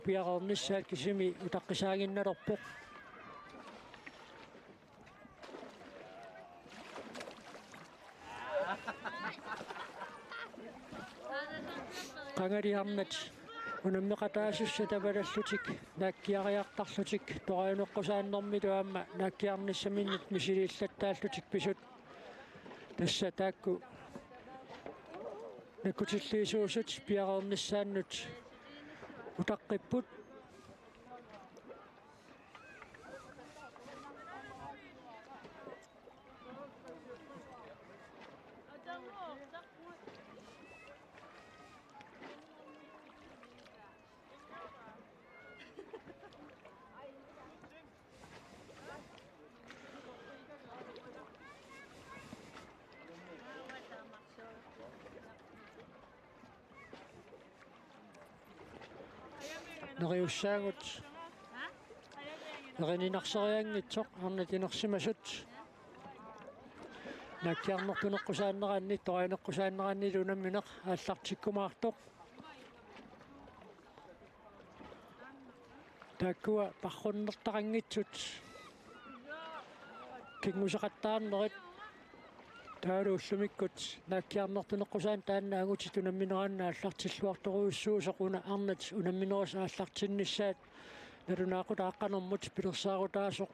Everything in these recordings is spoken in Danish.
piaqornissaat kisimi utaqqisaaginnalerpoq qangaliarnat unammiqataasussa tavallallutik naakkiariartarlutik torajuneqqusaannermilu aamma naakkiarnissaminnit misiliillattaallutik pisut tassa taakku nakkutilliisuusut piaqornissaannut utaqqipпут nariussaangut narininarsaриангитсоq арнатинерсимасут наккиарнертунеққусааннераанни торианеққусааннераанни лунамминеқ ааллартиккумаартоқ таккуа парруннертарангитсут кингусеқаттаарнерит таалууллумиккут наккиарнертунеққусаан таанна агутитунамминераанна ааллартиллуарторуйуссуусоқуна арнат унамминерас ааллартиннissaат налунаақута аққанермут пилерсаарутаасоқ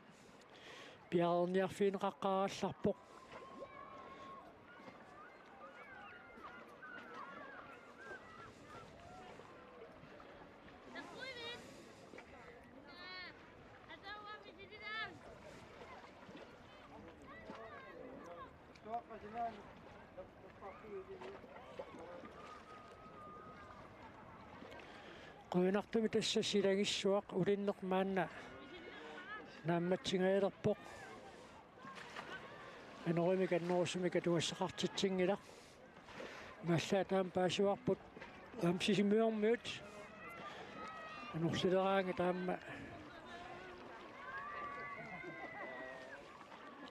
пиарерниарфиинеқаққаралларпоқ qoinartumi tassa silangissuaq ulinneq maanna naammatsigaelerpoq anorimi kannorusumi katuassaqartitsingila маллаатаам паасуарпут амсисимиормиут анорсилераанга таамма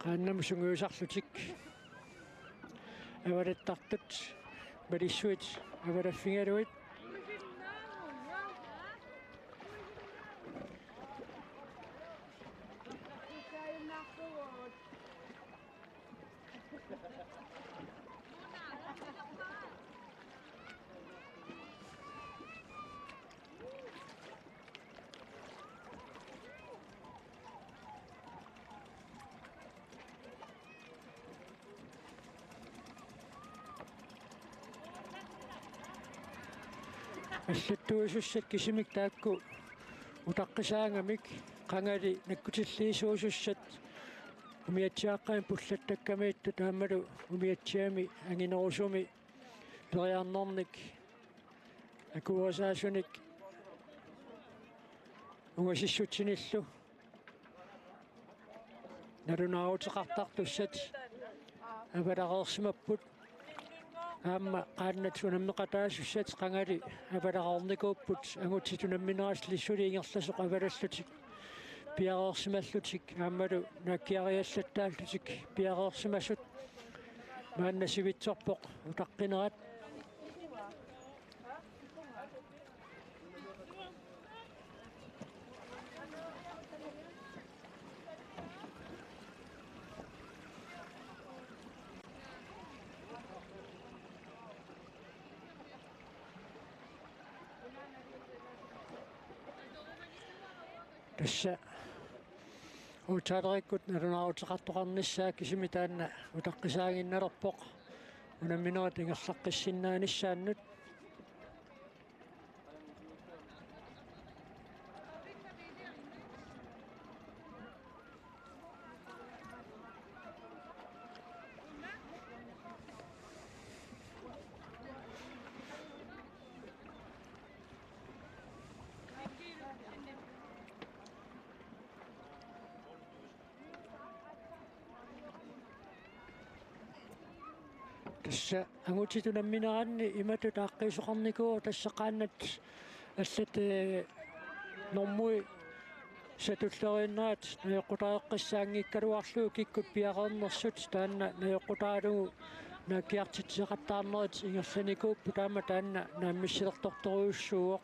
qaannam sunguusarlutik авалаттартут балиссуит авалаффингалуит аллаттуусуссат кисимик таакку утаққисаангамик қангали наккутиллиисуусуссат умиатсиаққами пуллаттаккамиитту таамалу умиатсиами ангинерусуми периарнерник акуасаасуник унгасиссутсиниллу налунаавутеқартартуссат авалареерсимаппут аама qaannatsunammeqataasussat qangali avalareernikuupput angutitунамминераслиссулиингерласоқ авалаллутик пиареерсималлутик аамалу наккиариаллаттааллутик пиареерсимассут мааннасивитсорпоқ утаққинерат тасса утаалериккут налунаавутеқартоқарниссаа кисимитаанна утаққисаагинналерпоқ унамминерат ингерлаққиссиннааниссааннут тасса ангутитунамминераанни имату тааққиисоқарникуу тассақааннат аллат нормуи сатуллериннаат наёққутаеққиссаангиккалуарлуу киккут пиақарнерсут таанна наёққутаалугу наккиартитсеқаттаарнерит ингерланикууппу таама таанна нааммиссилерторторуйуссууоқ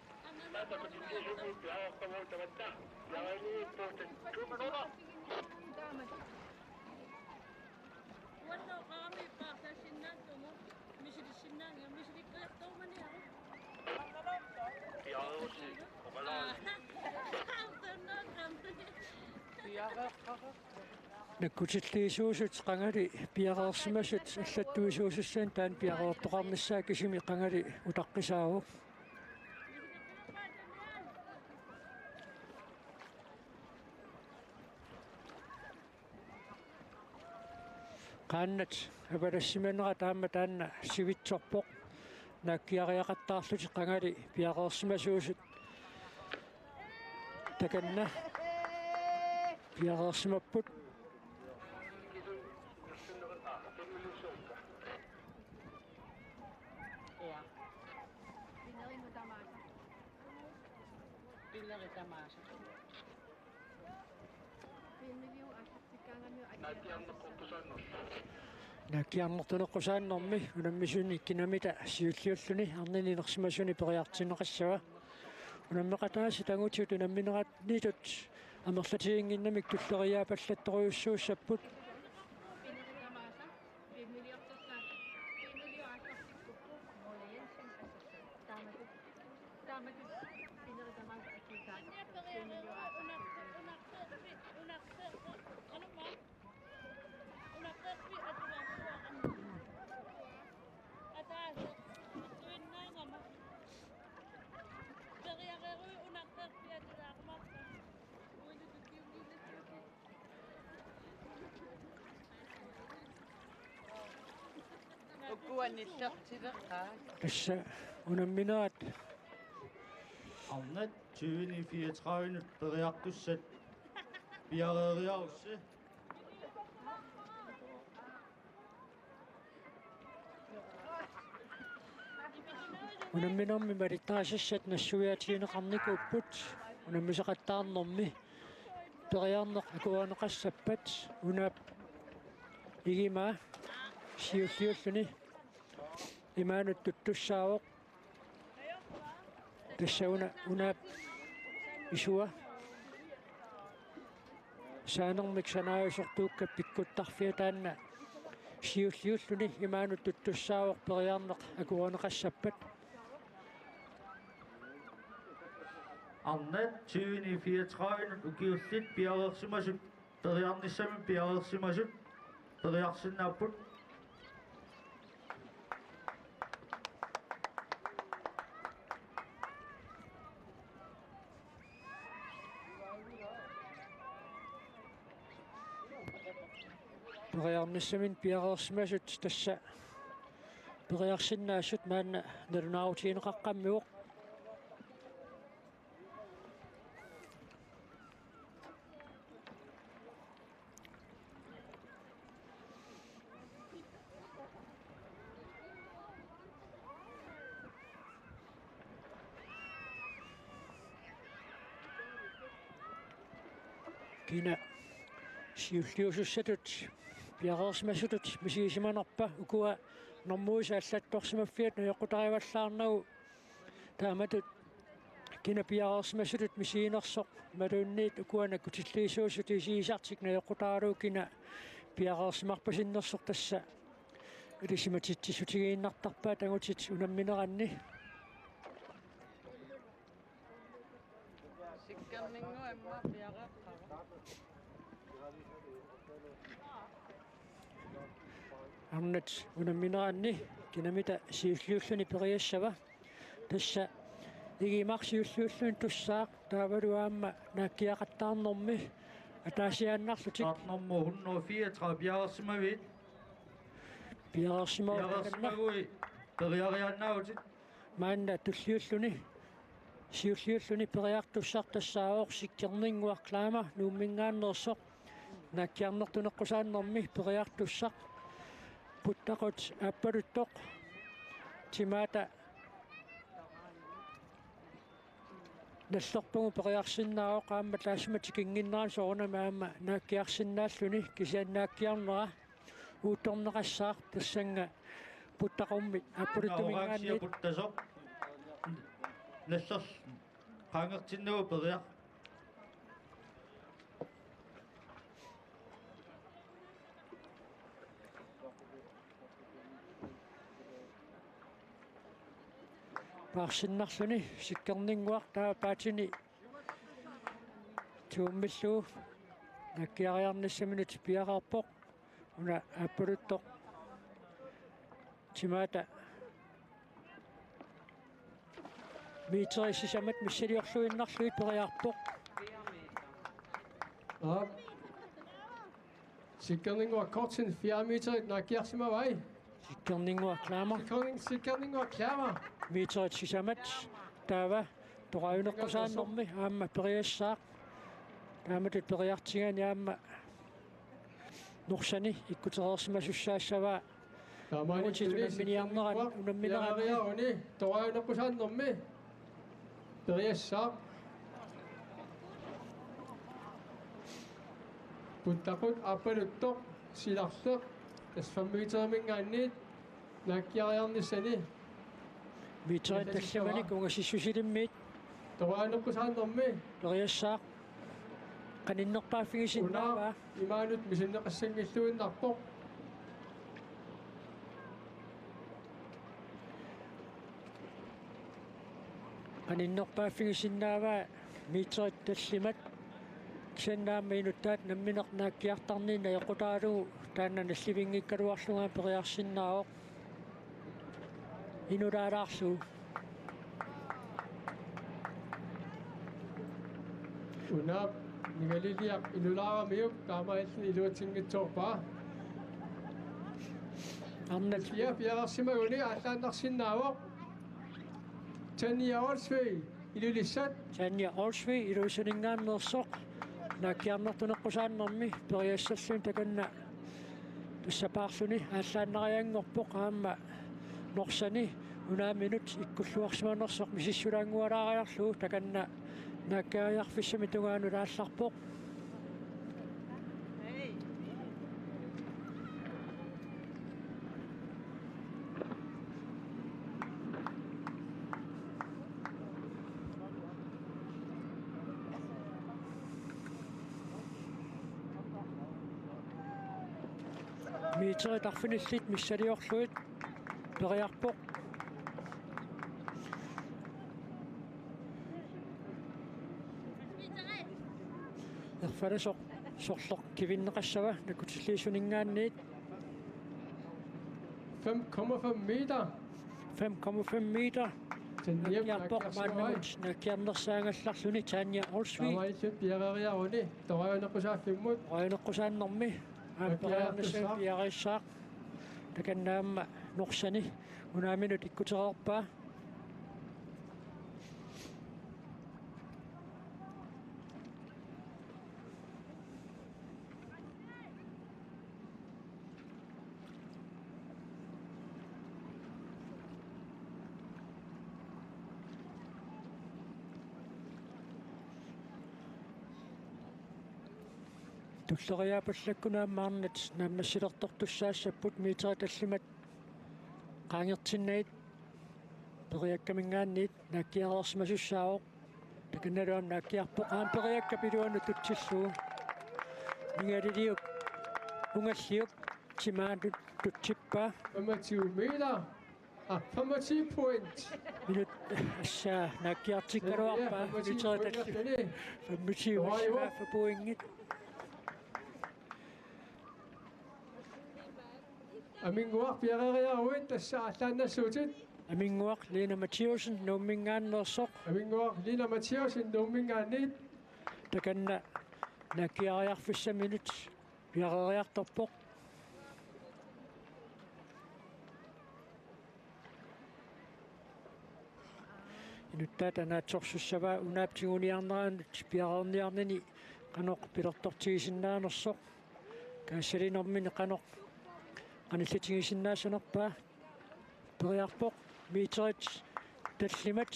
Nakkutilliisuusut qangali piaqaarsimasut аллаттуисуусуссаан таан piaqaortoqarnissaa кисими qangali утаққисааву qaannat avalassimanera taamma taanna sivitsorpoq naakkiariaqattaarluti qangali piaqaarsimasuusut takanna piaqaarsimapput Nakiarnertuneqqusaannermi unammisuni kinamita siulliulluni arnininersimasuni periartineqassava unammeqataasi tangutiut unamminerat nitut amerlatiinginnamik tulleriaapallattoriussuussapput Tassa unamminaat Arnat 2034 periartussat piareeriarussi unamminermi malittaassassat nassuiatiineqarnikuupput unammisaqattaarnermi periarneq akuaneqassappat unaap igimaa siulliulluni imaanut tuttussaavoq tassa unaap isua saanermik sanaajusortuukka pikkuttarfia taanna siulliulluni imaanut tuttussaavoq periarneq akuaneqassappat Arnat 2034 ukiullit piareersimasut periarnissami piareersimasut periarsinnaapput periarnissamin piareersimasut tassa periarsinnaassut maanna nalunaarutiineqaqqammiuq kina siulliusussatut piaqaarsimasutut misiisimanerpa ukua normuisa allattorsimaffiat najoqqutarivallaarnagu taamatut kina piaqaarsimasutut misiinersoq maluunniit ukuana kutilliisuusut isiisartik najoqqutaaru kina piaqaarsimarpasinnersoq tassa ilisimatitsissutigiinnartarpaa tangutit unammineranni sikkarningu emma piaqaqqara arnat unammineranni kinamita siulliulluni periassava tassa igimarsiulliulluni tussaaq taavaluaamma naakkiaqattaarnermi ataasiaannarlutik arnermu 134 piareersimavit piaqaarsimagui periariannautit maanna tulliulluni siulliulluni periartussaq tassaaoq sikkerninguarklaama nuummingaannersoq naakkiarnertuneqqusaannermi periartussaq puttaqut appaluttoq timaata nallorpungu periarsinnaaoq qaamma taasmatikinginneraan soorunamaamma naakkiarsinnaalluni kisiannaakkiarnera uuttorneqassaaq tassanga puttaqummi appaluttumingaanniit puttasoq nallers qangertinnugu periaq Parsinnarluni sikkerninguaq taapaatini tuummilluu nakkiariarnissaminut piaqarpoq una appaluttoq timaata miiterissisamat missaliorluinnarluit periarpoq Sikkerninguaq kortsin 4 meterit nakkiarsimavai. sikkerninguaq klaamar Sikkerninguaq klaamar. miiterissisamat taava toqajuneqqusaanormi aamma periassaaq taamatut periartigaani aamma norsani ikkutereersimasussaasavaa unammineran Piaqariaruni toqajuneqqusaanormi. Periassaaq. Puttaqut appaluttoq silarleq tasfammiitermingaanniit nakkiariarnissani miiterit tallamani kungasissusilimmiit toqajuneqqusaanormi. periassaaq qaninnerpaafigisinnaavaa Imaanut misinneqassangilluinnarpoq. qaninnerpaafigisinnaavaa miiterit tallimat kisannaamma inuttaat namminernaakkiartarniinna yoqutaalugu taanna nallivingikkaluarlugaa periarsinnaaoq inulaalaarluu Unaap nigaliliaq ilulaaramiuk taamailli iluutinngitsoorpaa. arnat Piaqarsimaguni ааllaannarsinnaawoq. Tania Olsvei ilulissat Tanja Olsvi iluusuningaannersoq naakkiarnertuneqqusaannermi periassallun takanna tussapaarluni ааllaannariangorpoq aamma norsani unaaminut ikkulluarsimanersoq misissulaangualaariarluu takanna naakkaariarfissami tungaanu laallarpoq miiterit arfinillit missaliorluit periarpoq erfalasoq sorloq kivinneqassava nakkutilliisuningaanniit 5,5 meter. 5,5 meter nakkiarpoq maannamut nakkiarnersaangallarluni Tanja Olsvi Taamailli piaqariaruni toqajuneqqusaaffimmut. qoineqqusaannermi aaperiarnissaam piarissaaq takannaamma norsani unaaminut ikkutereerpaa tulleriaapallakkunaammaarnat naammassilertortussaassapпут miiterit аллимат qaangertinnait periakkamingaanniit naakkiareersimasussaavoq takannaluam naakkiarpoq aam periakka piluanu tutsilluu ningaliliuk ungalliuk timaatut tutsippaa 25 meter. 25 point. minut assaa naakkiartikkaluarpaa miiterit alli 25 assaaffapuingit Aminguaq piaqariaruit tassa ааllaannassuutit. aminguaq Lena Mathiusen nuummingaannersoq Aminguaq Lina Mathiusen nuummingaanniit. takanna naakkiariarfissaminut piaqeriartorpoq inuttaat anaatsorsussavaa unaaptiguniarneraanut piaqerniarnini qanoq pilertortigisinnaanерsoq kaassalinormini qanoq qanillatigisinnaassanerpaa periarpoq miiterit tallimat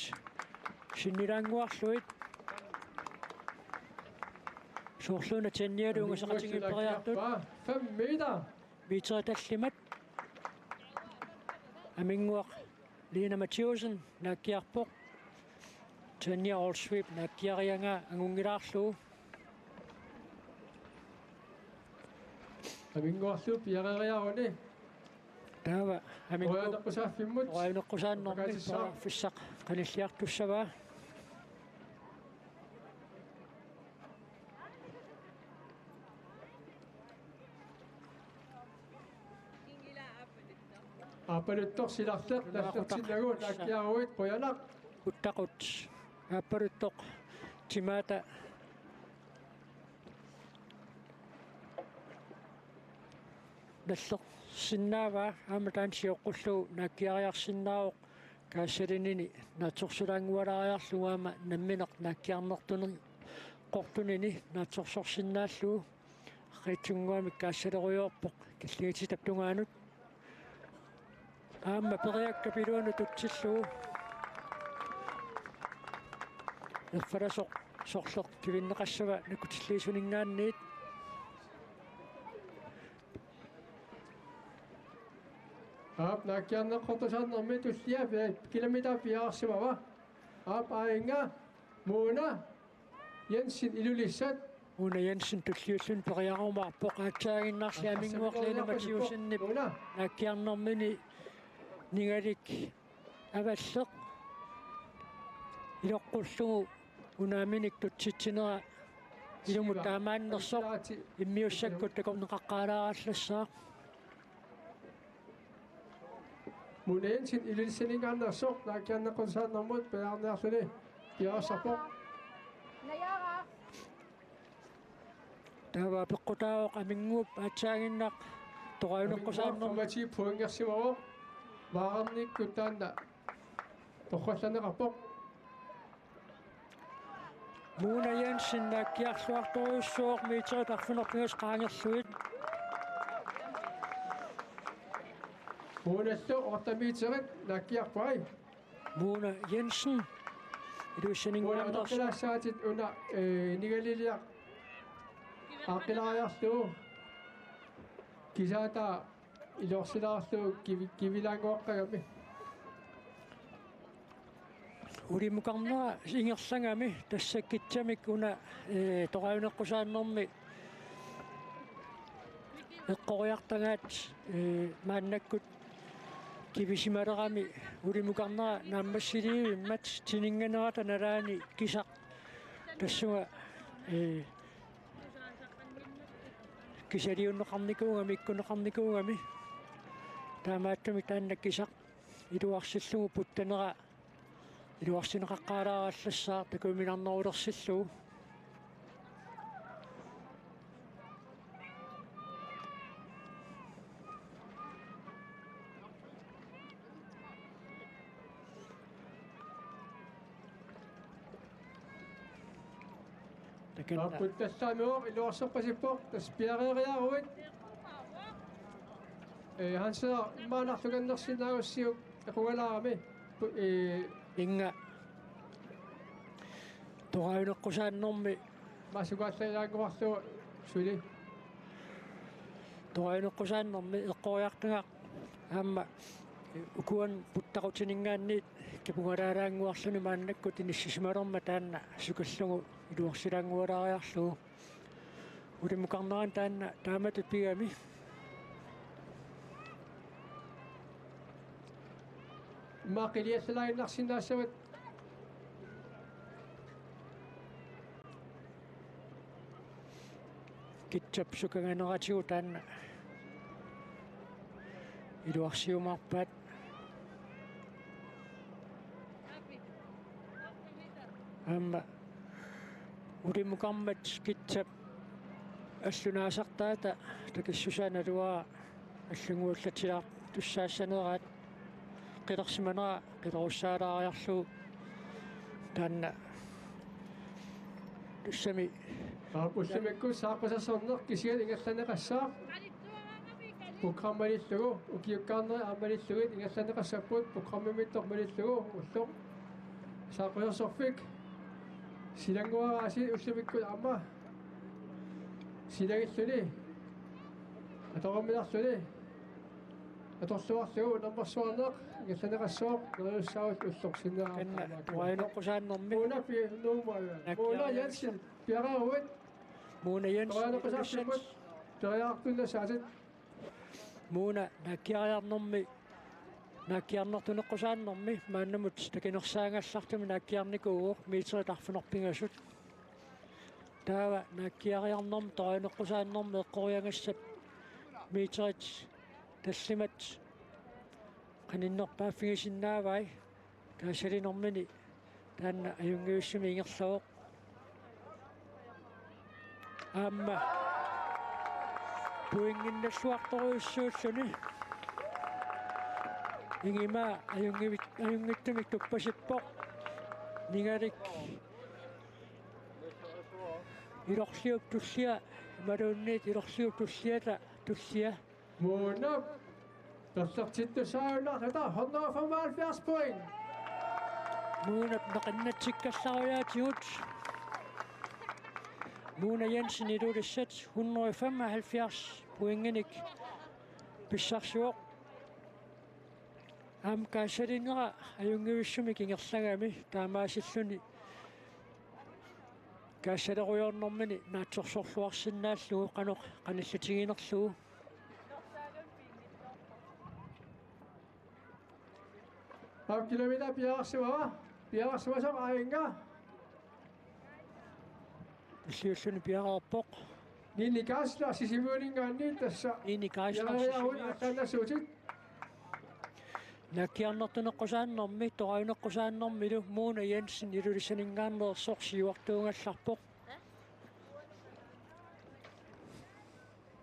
sinnilaanguarluit soorluuna tannialuungasaqatigin periartut 5 meter. miiterit tallimat aminguaq Lena Mathiusen naakkiarpoq Tanya Allsweep nakkiarianga angungilaarlu Aminguarlu piaqeriaruni. taava amingu Oyanaqqusaaffimmut. oanuqqusaannermi Pakatissaa. fissaq qanilliartussavaa Apaluttor silartaq tallertinnaguun akkiaruit qoyanaq. uttaqut aapparuttoq timaata nalleq sinnaavaa aamataan siuqqullu nakkiariarsinnaaoq kaassalinini naatsorsulaangualariarlugaama nammineq nakkiarnertuni qortunini naatsorsorsinnaallu qitsunguami kaassaleriuorpoq killigiti taptungaanut aamma periakka piluanu tutsillu erfalasoq sorleq kivinneqassava nakutilliisuningaanniit Aap nakkiarneqqortusaarnermi tullia kilometer piaarsimava. Aap ainga muuna Jensin ilulissat. Una Jensen tulliullun periarumaarpoq aatsaaginnarli aminguorliinamatiusinnip Muuna. nakkiarnermini ningalik avalleq iloqqullugu unaaminik tutsitsinera ilumut taamaannersoq immiussakkut takorneqaqqaalaarallassaaq Muuna Jensin ilulissanigaannersoq nakkiarneqqortusaarnermut piaarniarluni piaarsarpoq. taava peqqutaaoq aminguup aatsaaginnaq toqaunekkusaarnermu Mati puangersimavoq. Vaararnikkut taanna torrallaneqarpoq. Muuna Jensen nakkiarluartoriussuoq miiterit arfunerpungas qaangerluit Muunallu ortamiiterit nakkiarpai. Muuna Jensen iluussaninguannersu Muunaqqilassaatit una nigaliliaq aqqilaariarlu kisaata ilorsilaarlu kivilaanguaqqagami. ulimukarnera ingerlangami tassakkitsamik una toqaunekkusaannermi eqqoriartangaat maannakkut kivisimalerami ulimukarnera naammassiliu immat tininganerata nalaani kisaq tassuga kisaliunneqarnikuungami ikkuneqarnikuungami taamaattumi taannak kisaq iluarsillugu puttanera iluarsineqaqqaalaarallassaar takuminarnerulersillugu takanna Apputtallaamiuq iluarserpasippoq taspiareeriaruit. Hansera immaanarlugannersinaagussiuk aqugalaarami. inga toqaunekkusaannermi Masugaallailaanguarlu suli. toqaunekkusaannermi eqqoriartangaq aamma ukuan puttaqutiningaanniit kipungalaalaanguarluni maannakkut inissimalerma taanna sukallugu iluarsilaangualariarlugu ulimukarneran taanna taamatut pigami Maaqiliallalaaginnarsinaassavut kitsap sukanganeratigu taanna iluarsiumarpaat aamma ulimukarmat kitsap аллунаасартаата такиссусааналуаа аллунгууллатилаар туссаассанераат қилерсиманера қилеруссаалаариарлу таанна туссами Aapussimikku saaqusassorneq kisigat ingallanеqassaaq programmalillugu ukiukkaarneri aamalillugit ingallanеqassapput programmimittor malillugu ulluq saaqusassorfik silanguaraasi ullimikkut aama silagilluni atorummilarluni Atorsuarlugu nammersuarneq ingallaneqassuoq neriussaavut ullorsinnaa kanna tuainoqqusaannermi Mona fi nuumaga Mona Jensen piaqaruit Muuna Jensen toaneqqusaarlukut periartullassaatit Muuna nakkiariarnermi nakkiarnertuneqqusaannermi maannamut takinersaangallartumi nakkiarnikuugu miiteritarfunerpingasut taava nakkiariarnermi toaneqqusaannermi eqqoriangassat miiterit таллимат qaninnerpaaffigisinnaavai kaasalinermini taanna ajungiussumi ingerlagoq aamma puinginnalluartoruissuulluni ingimaa ajungittumik tuppasippoq ningalik ilorliup tullia imaluunniit ilorliup tulliata tullia Mona tallertittusaaullarlata 175 point Muuna naqannatsikkallaruyaatigut Muuna Jensen ilulissat 175 poinginik pissarsuoq aam kaasalinera ajungiussumik ingerlagami taamaasilluni kaasalerujornermini naatsorsorluarsinnaallugu qanoq qanillutiginerlugu Av kilometer piaqarsuasoq aainga illiulluni piaqarpoq ninnikaasla sisimuuningaanni tassa inikaaslaarsisuut aqannassuutit nakkiarnertuneqqusaannermi toqajuneqqusaannermilu Muuna Jensen ilulissaningaanneersorsiuartuungallarpoq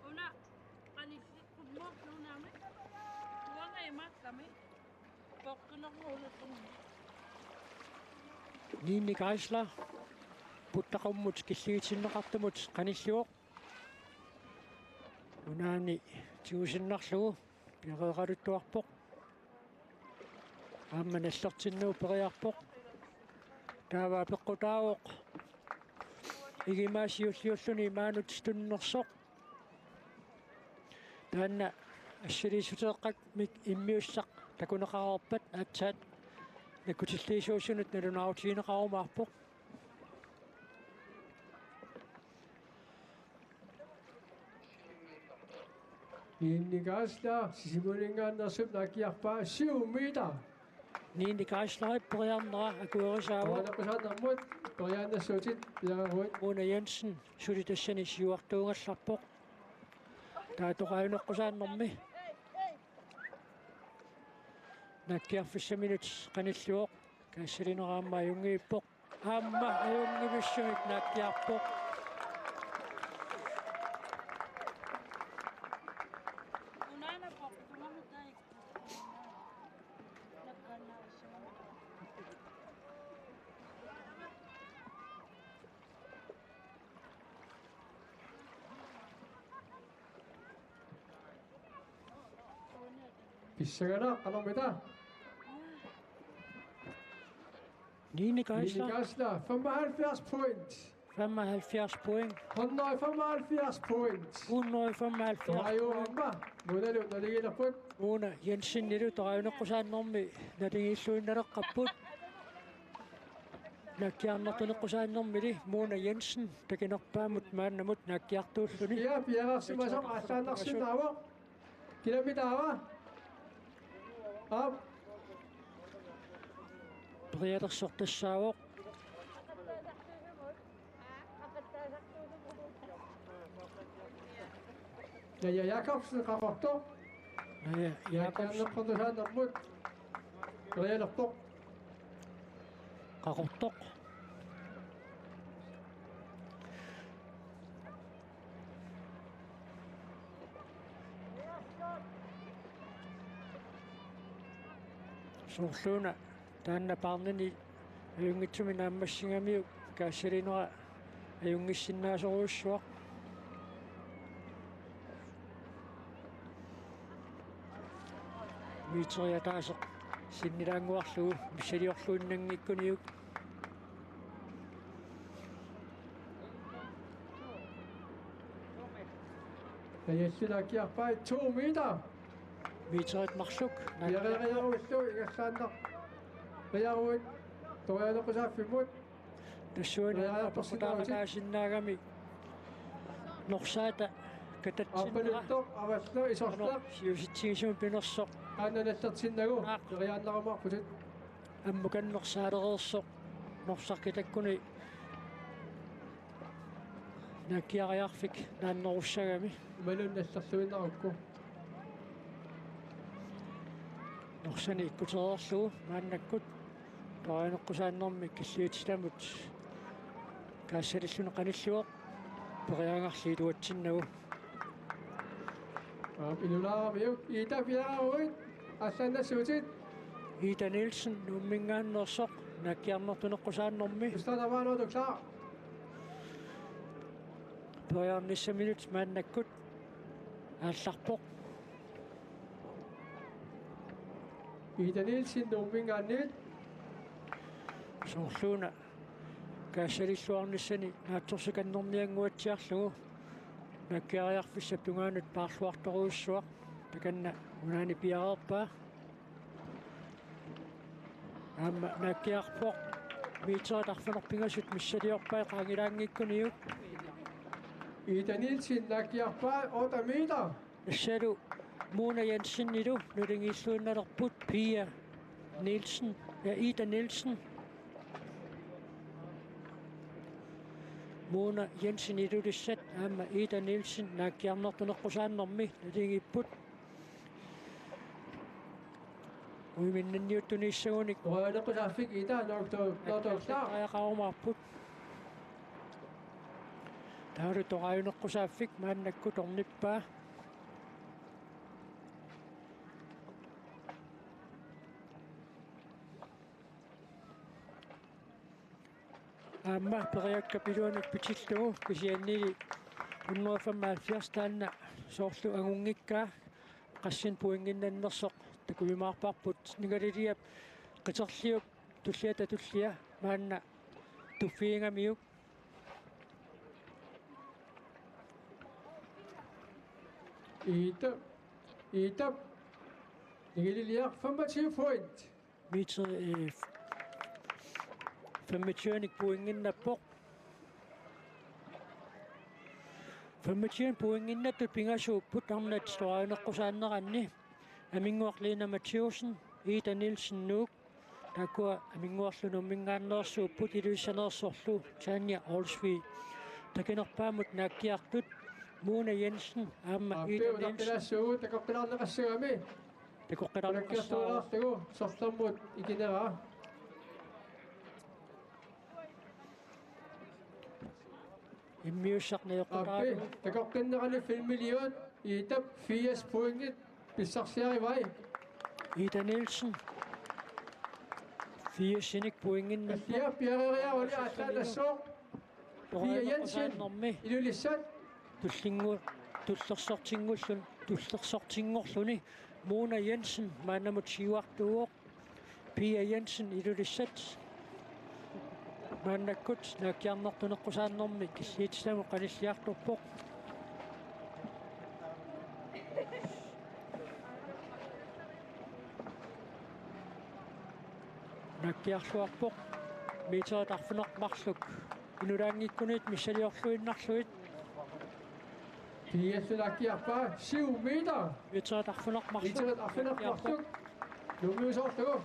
Una qanissikqummoorluunaami tuangaimattami poqqinerluuluttum niinnikaasla puttaqammut killigitinneqartumut qanilluoq unaani tigusinnarlugu piaqeeqaluttuarpoq aamma nallertinnuu periarpoq taavaa peqqutaavoq igimaasiulliulluni maanut tunnersoq taanna ассалиисутеэккат мик иммиуссақ такунеқарерпат аатсаат накутиллиисуусунут налунаартигинеқарумаарпоқ ninnikaasla sisimuuningaannersut nakkiarpaa 7 meter niinnikaasleret periarnera akuerisaavaq toaneqqusaannermut periaannassuutit piaqaruit Muuna Jensen sulitassani siuartuungallarpoq taatoqajuneqqusaannermi nakkiarfissaminut qanilluoq kaassalineraamaa ajungiippoq aamma ajungivissumik nakkiarpoq unaana poqtumamutaik nakkannaussuama pissagana qalermita niinnikaasla ninnikaasla 75 point 75 point 175 point 175 toajuamma munalu naligilerput Muuna Jensen ilu toqajuneqqusaannermi naligilluinaleqqapput nakkiarnertuneqqusaannermili Muuna Jensen takinerpaamut maannamut nakkiartuulluni ia piaqarsimasoq aallaannarsinnaavoq kilometeraava aap perialersortassaavoq ja Jakobsen qaporto yakkiarneqqutusaannermut perialerpoq qaqortoq suurluuna taanna paarnini ajungitsumi naammassingamiu kaassalinera ajungissinnaasoriussuaq miiteriataaseq sinnilaanguarlugu missaliorluinnangikkuniuk ja yessilakkiarpai 2 meter Miiteret marsuk. Piareeriaruissu igassaanna. Riaruit. Torianequsaaffimmut. Tassuuna portaaganaasinnaagami. Norsaata katatsinna. Appanuttoq avaslu isorlaq. Siusitsigisum pinersoq. Aananallertinnagu. Toriaannaqamarputit. Ammukannersaalereersoq. Norsarkitakkuni. Nakkiariarfik naannerussagami. Malunnallerluinnerukku. Norsani ikkutereerlugu maannakkut. Torianeqqusaannermi killiutilamut. Kaassalissun qanilluoq. Periangarliituatsinnagu. Ilulaaramiuk Ida piararuit. Assanassuutit. Ida Nielsen nummingaannersoq. Nakkiarnertuneqqusaannermi. Ustanavaanotuksaa. Periarnissaminut maannakkut. Aallarpoq. Ida Nielsen nummingaannit. Soorluuna kaassalilluarnissani naatsorsukannernianguatsiarlugu nakkiariarfissa tungaanut paarluartoruussuaq takanna unaani piareerpaa aamma nakkiarpoq miiteret arfanerpingasut missaliorpaa qaangilaangikkuniuk Ida Nielsen nakkiarpaa otamiita. assalu Mona Jensen ilu nulingiilluinnalerput Pia Nielsen ja Ida Nielsen Mona Jensen ilulissat aamma Ida Nielsen naakkiarnertuneqqusaannermi nulingipput uiminnanniuttuniissagunik Torianequsaafik Ida noortuksaa. ajaqarumaarput taalu toqajuneqqusaaffik maannakkut ornippaa Aamma periakkapiluunik pitillugu kisiannili 175 taanna soorlu angungikkaa qassin puinginnannersoq takumimaarparput nigaliliap qiterliup tulliata tullia maanna tuffiingamiuk Ida. Nigililiaq 25 point. meter 25 puinginnappoq 25 puinginnattut pingasuupput arnat storajuneqqusaanneranni aminguarliina Mathiusen Ida Nielsen nuuk takua aminguarlunummingaannersuupput iluissaneersorlu Tanja Olsvig takinerpaamut naakkiartut Mona Jensen aamma Ida Nielsen Nappiunappilassugut takoqqilaarneqassugami. takoqqilaqarnersaara Ulakkiartuulaartugu sorlermut ikineraa. immiussarniuqqutaatu Appi takoqqinnerani filmiliut Ida 80 pointit pissarsiarivai. Ida Nielsen 4 sinik puinginna Assia piareeriauli aallanassuuq. Pia Jensen ilulissat. tullingu tullersortingorluni Mona Jensen maanamut siuartuuq Pia Jensen ilulissat maannakkut naakkiarnertuneqqusaannermi killiitsamu qanilliartorpoq naakkiarluarpoq miiteret arfunermarluk inulaangikkunit missaliorluinnarluit Piassulakkiarpaa 7 meter. miiteret arfunermarluk Iteret affinerparsuk. Lumiusortugu.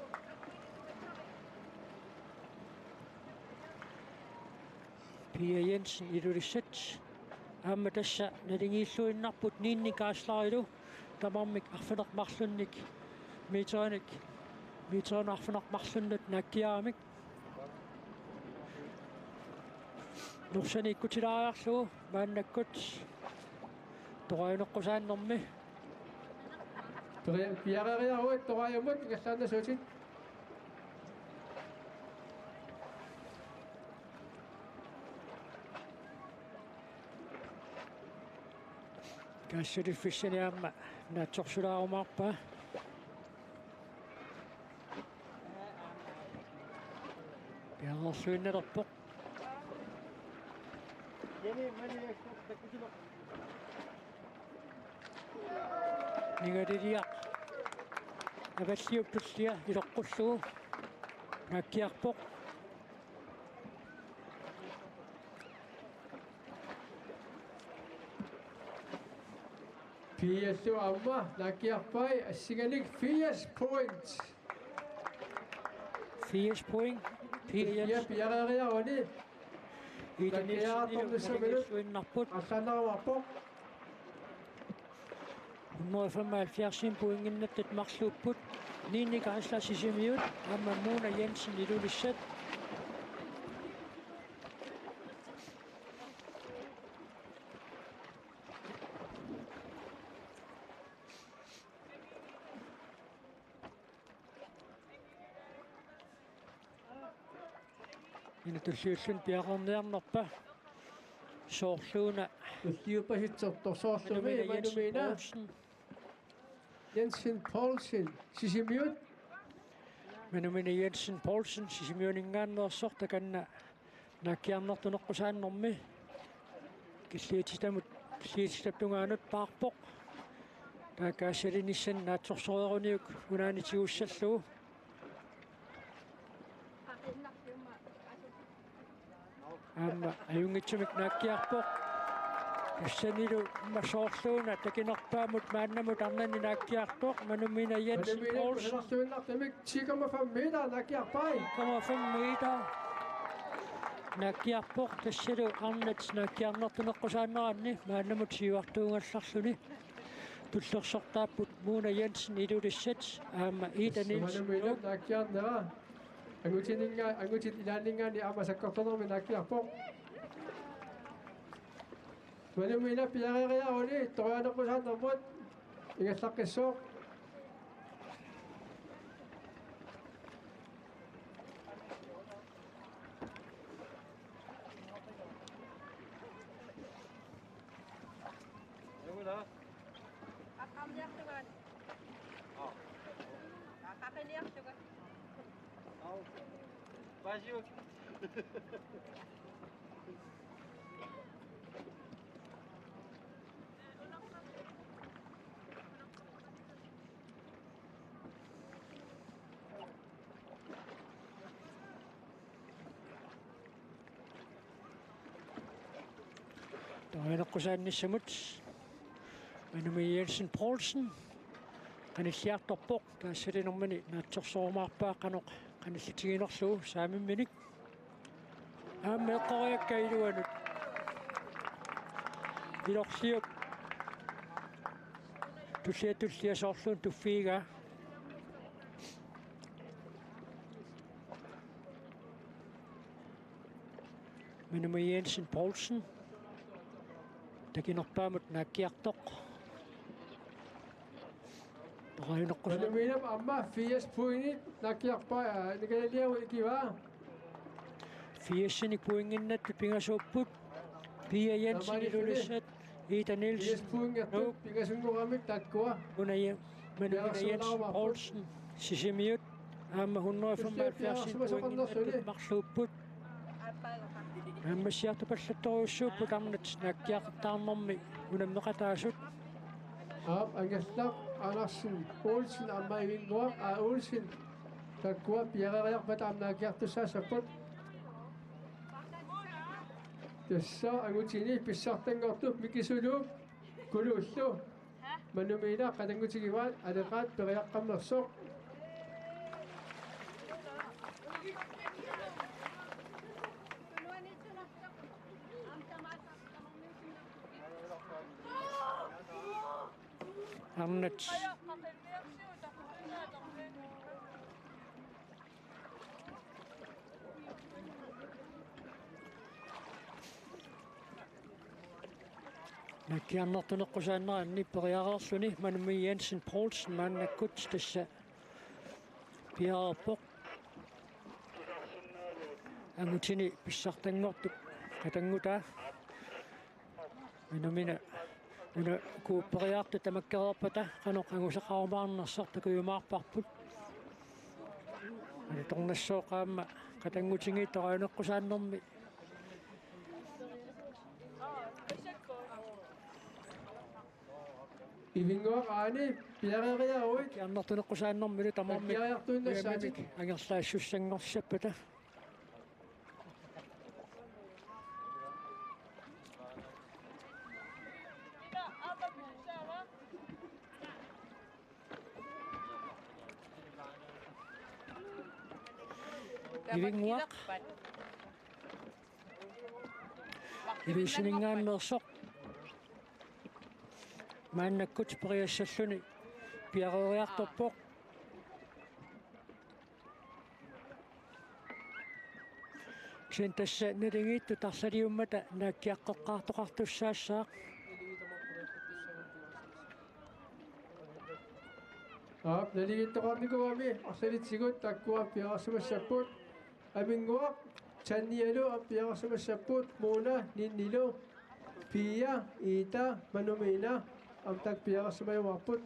Pia Jensen ilulissat aamma tassa nalingiilluinnarput niinnikaaslarilu tamarmik arfunermarlunnik miiterenik arfunermarlunnut naakkiaramik nursani ikkutilaariarlugu maannakkut toqajuneqqusaannermi Piareeriaruit toqajumut igassaannasuutit. kaassaliffissani aamma naatsorsulaarumaarpaa piareerluinnalerpoq nigaliliaq аваллиуттуллиа илоққуллугу наккиарпоқ Piasu amma nakiarpai assiganik 80 points. 80 point. Pia piarariaruni. Ida Nielsen Asanawarpoq. 175 poinginnattat marluupput. Niinniqaaslaasisimiut amma Mona Jensen ilulissat. Ina tulliullun piaqarniarnerpa soorluuna Tulliupasitsortorsoorlumi manumina. Jensen Poulsen sisimiut. Manumina Jensen Poulsen sisimiuningaannersorta kanna nakkiarnertuneqqusaannermi killiititaptungaanut paarpoq taakaassalinissan naatsorsoreeruniuk unaanitiguussallugu amma ajungitsimik naakkiarpoq Sanilu masoorluuna takinerpaamut maannamut arnani naakkiartoq manumina Jensen Poulsen 10,5 meter nakiarpai. 10,5 meter naakkiarpoq tassalu arnat naakkiarnertuneqqusaanneranni maannamut siuartuungallarluni tullersortaapput Mona Jensen ilulissat aama Ida Nielsen Manumina nakiarnera. Angutin ilaningaani amasakkortonermi nakiarpoq. Manumina piarariaruni torianeqqusaannermut ingallaqqissuuq. torianeqqusaannissamut manumina Jensen Poulsen qanilliartorpoq taassalinermani naatsorsorumaarpaa qanoq qanillitiginerlugu saamimminik aamma eqqoriakka iluanut ilorliuk tulliatulliasoorluun tuffiigaa manumina Jensen Poulsen takinerpaamut naakkiartoq Manumina amma 80 pointit nakiarpai nikalaliagu ikivaa. 80 poinginnattu pingasuupput Pia Jensen ilulissat Ida 80 Nielsen poingertut pingasunguramik tatkua. manumina Jensen Poulsen sisimiut aama 175 poinginnattu marluupput aama siartupallattoriussuupput arnat naakkiaqartaarnermi unammeqataasut Angallaq Andersen Olsen amma ivinguaq Olsen tatkua piarariarpat amnaakiartussaassapput. Tassa angutini pissartangortup mikisuluup kuluullu. Manumina qatangutigivaat aleqaat periaqqammersoq. arnat nakkiarnertuneqqusaanneranni periareerluni manumina Jensen Poulsen maannakkut tassa piaarpoq angutini pissartangortup qatangutaa manumina una kuupperiartu tamakkereerpata qanoq angusaqarumaarnersarta kuyumaarparput ana tornassooqaamma qatangutingi torianeqqusaannermi Ivinguaq aani piareeriaruit kiannertuneqqusaannermilu tamarmi nakkiariartuinna saatit angerlaassussangorsappata Ina apa sawa? Ivinguaq iluusiningaannersoq maannakkut periassalluni piareeriartorpoq sen tassa nalingiittu tarsaliummata naakkiaqqeqqaartoqartussaassaq naligittoqarnikuami arsalitigut takkua piarassumassappuut aminguaq tannialu piarassumassappuut muuna ninnilu Pia Ita Manumina amtak piarassumayumarput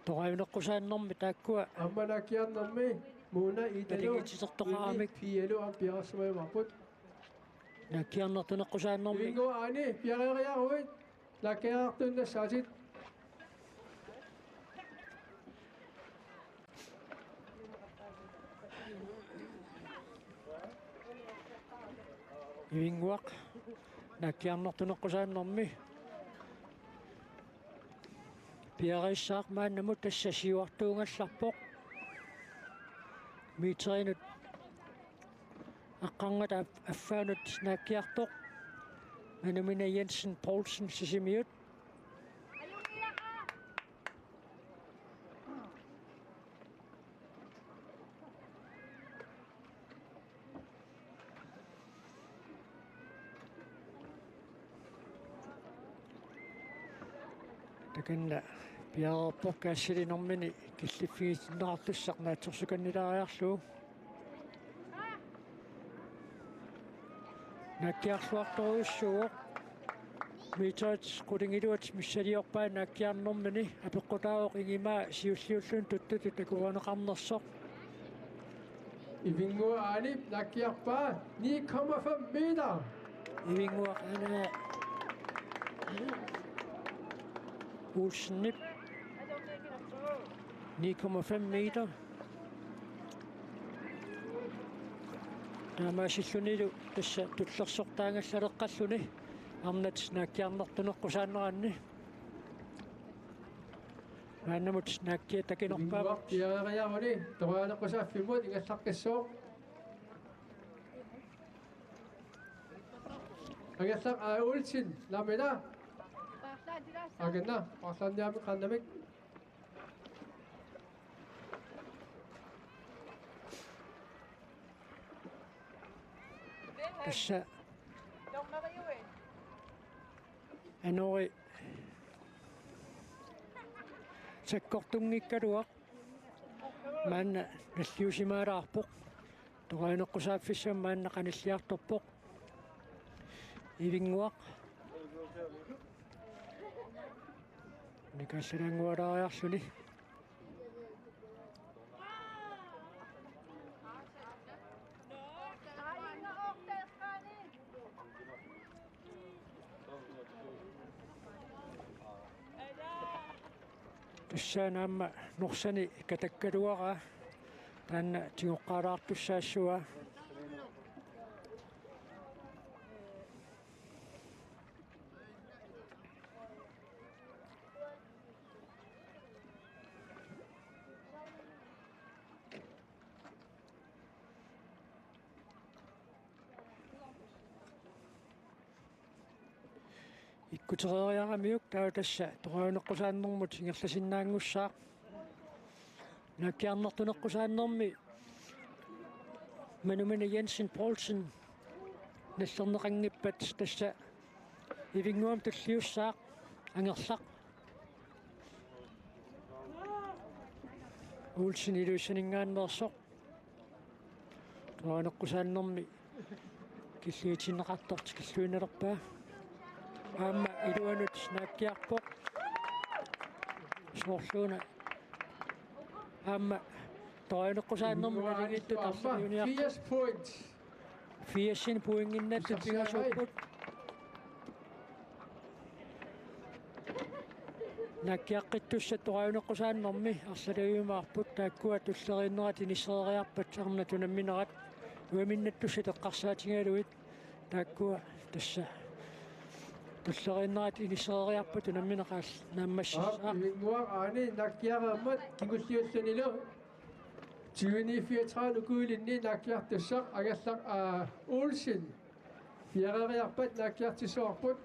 toqavineqqusaannermi taakkua ammanakkiarnermi muuna Italu naligitisertoqaramik Pialu piarassumayumarput naakkiarnertuneqqusaannermi Ivingo aani piareeriaruit nakkiartuinna saatit ivinguaq naakkiarnertuneqqusaannermi piareissaaq maannamut tassa siuartuungallarpoq miiterinut aqqarngata affaanut naakkiartoq Anumina Jensen Poulsen sisimiut takanna piareerpoq kaassilinermini killiffigitinnerartussaq naatsorsukannilaariarluu nakkiarluartoruussuuq miitaat qulingiluat missaliorpaa nakkiarnermini apeqqutaaroq ingimaa siulliulluun tuttut takuvaneqarnersoq Ivingo aani nakkiarpaa 9,5 meter ivinguaq ana Olsennip 9,5 meter таамаасиллуниlu тасса туллерсортаангаллалеққаллуни арнат нааккиарнертунеққусаанеранни мааннамут нааккиа такинерпаава piareeriaruни toruaneqqusaaffimut ingallaqqissuuq agallaq aulsin lamina agenna parlanniami qannamik тасса анори саккортунгиккалуақ маанна наллиусимаалаарпоқ торуанеққусааффиссам маанна қаналлиарторпоқ ивингуақ никассалангуалаариарлуни тассаанаама норсани катаккалуара таанна тигоққалаартуссаассуа иккутерериарамиук таа тасса торуанеққусааннэрмут ингерласиннаангуссаақ наккиарнертунеққусааннэрми манумина Jensen Poulsen наллернеқангиппат тасса ивингуам таллиуссаақ ангерлақ Olsen илуссанингааннерсоқ торуанеққусааннэрми киллиитинеқартort киллуиналерпаа аама илуанут нааккиарпоқ соорлууна аама торуанеққусааннэрми налигитту тарсиуниар 80 points 80 пуингиннат пигасууппут наккиаққиттусса тоқаюнеққусааннэрми арсалиуимаарпут тааккуа туллериннерат инисериарпат арнатунамминерат уаминнаттусса теққарсаатингаалуит тааккуа тасса туллериннерат инисериарпат унамминеқаас нааммассаа Ивингуар аани наккиареэммат кигуллиуллунилу 2034 укуилинни наккиартуссақ агаллақ Олсен пиарериарпат наккиартиссуарпут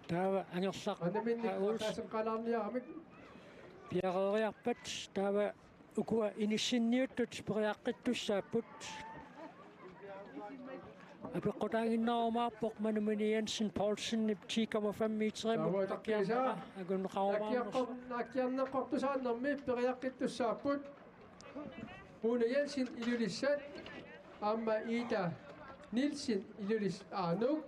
таава ангерлақ анаминниккаасен қалаарниарамик пиарериарпат таава укуа иниссинниуттут периаққиттуссааппут апеққутаагиннаарумаарпоқ манумани Янсен Поулсен 10,5 метрим таккиаса агуннеқарумаарнерсо наккиарнеққортусааннэрми периаққиттуссааппут Rune Jensen ilulissat Amma Ida Nielsen ilulis Anuk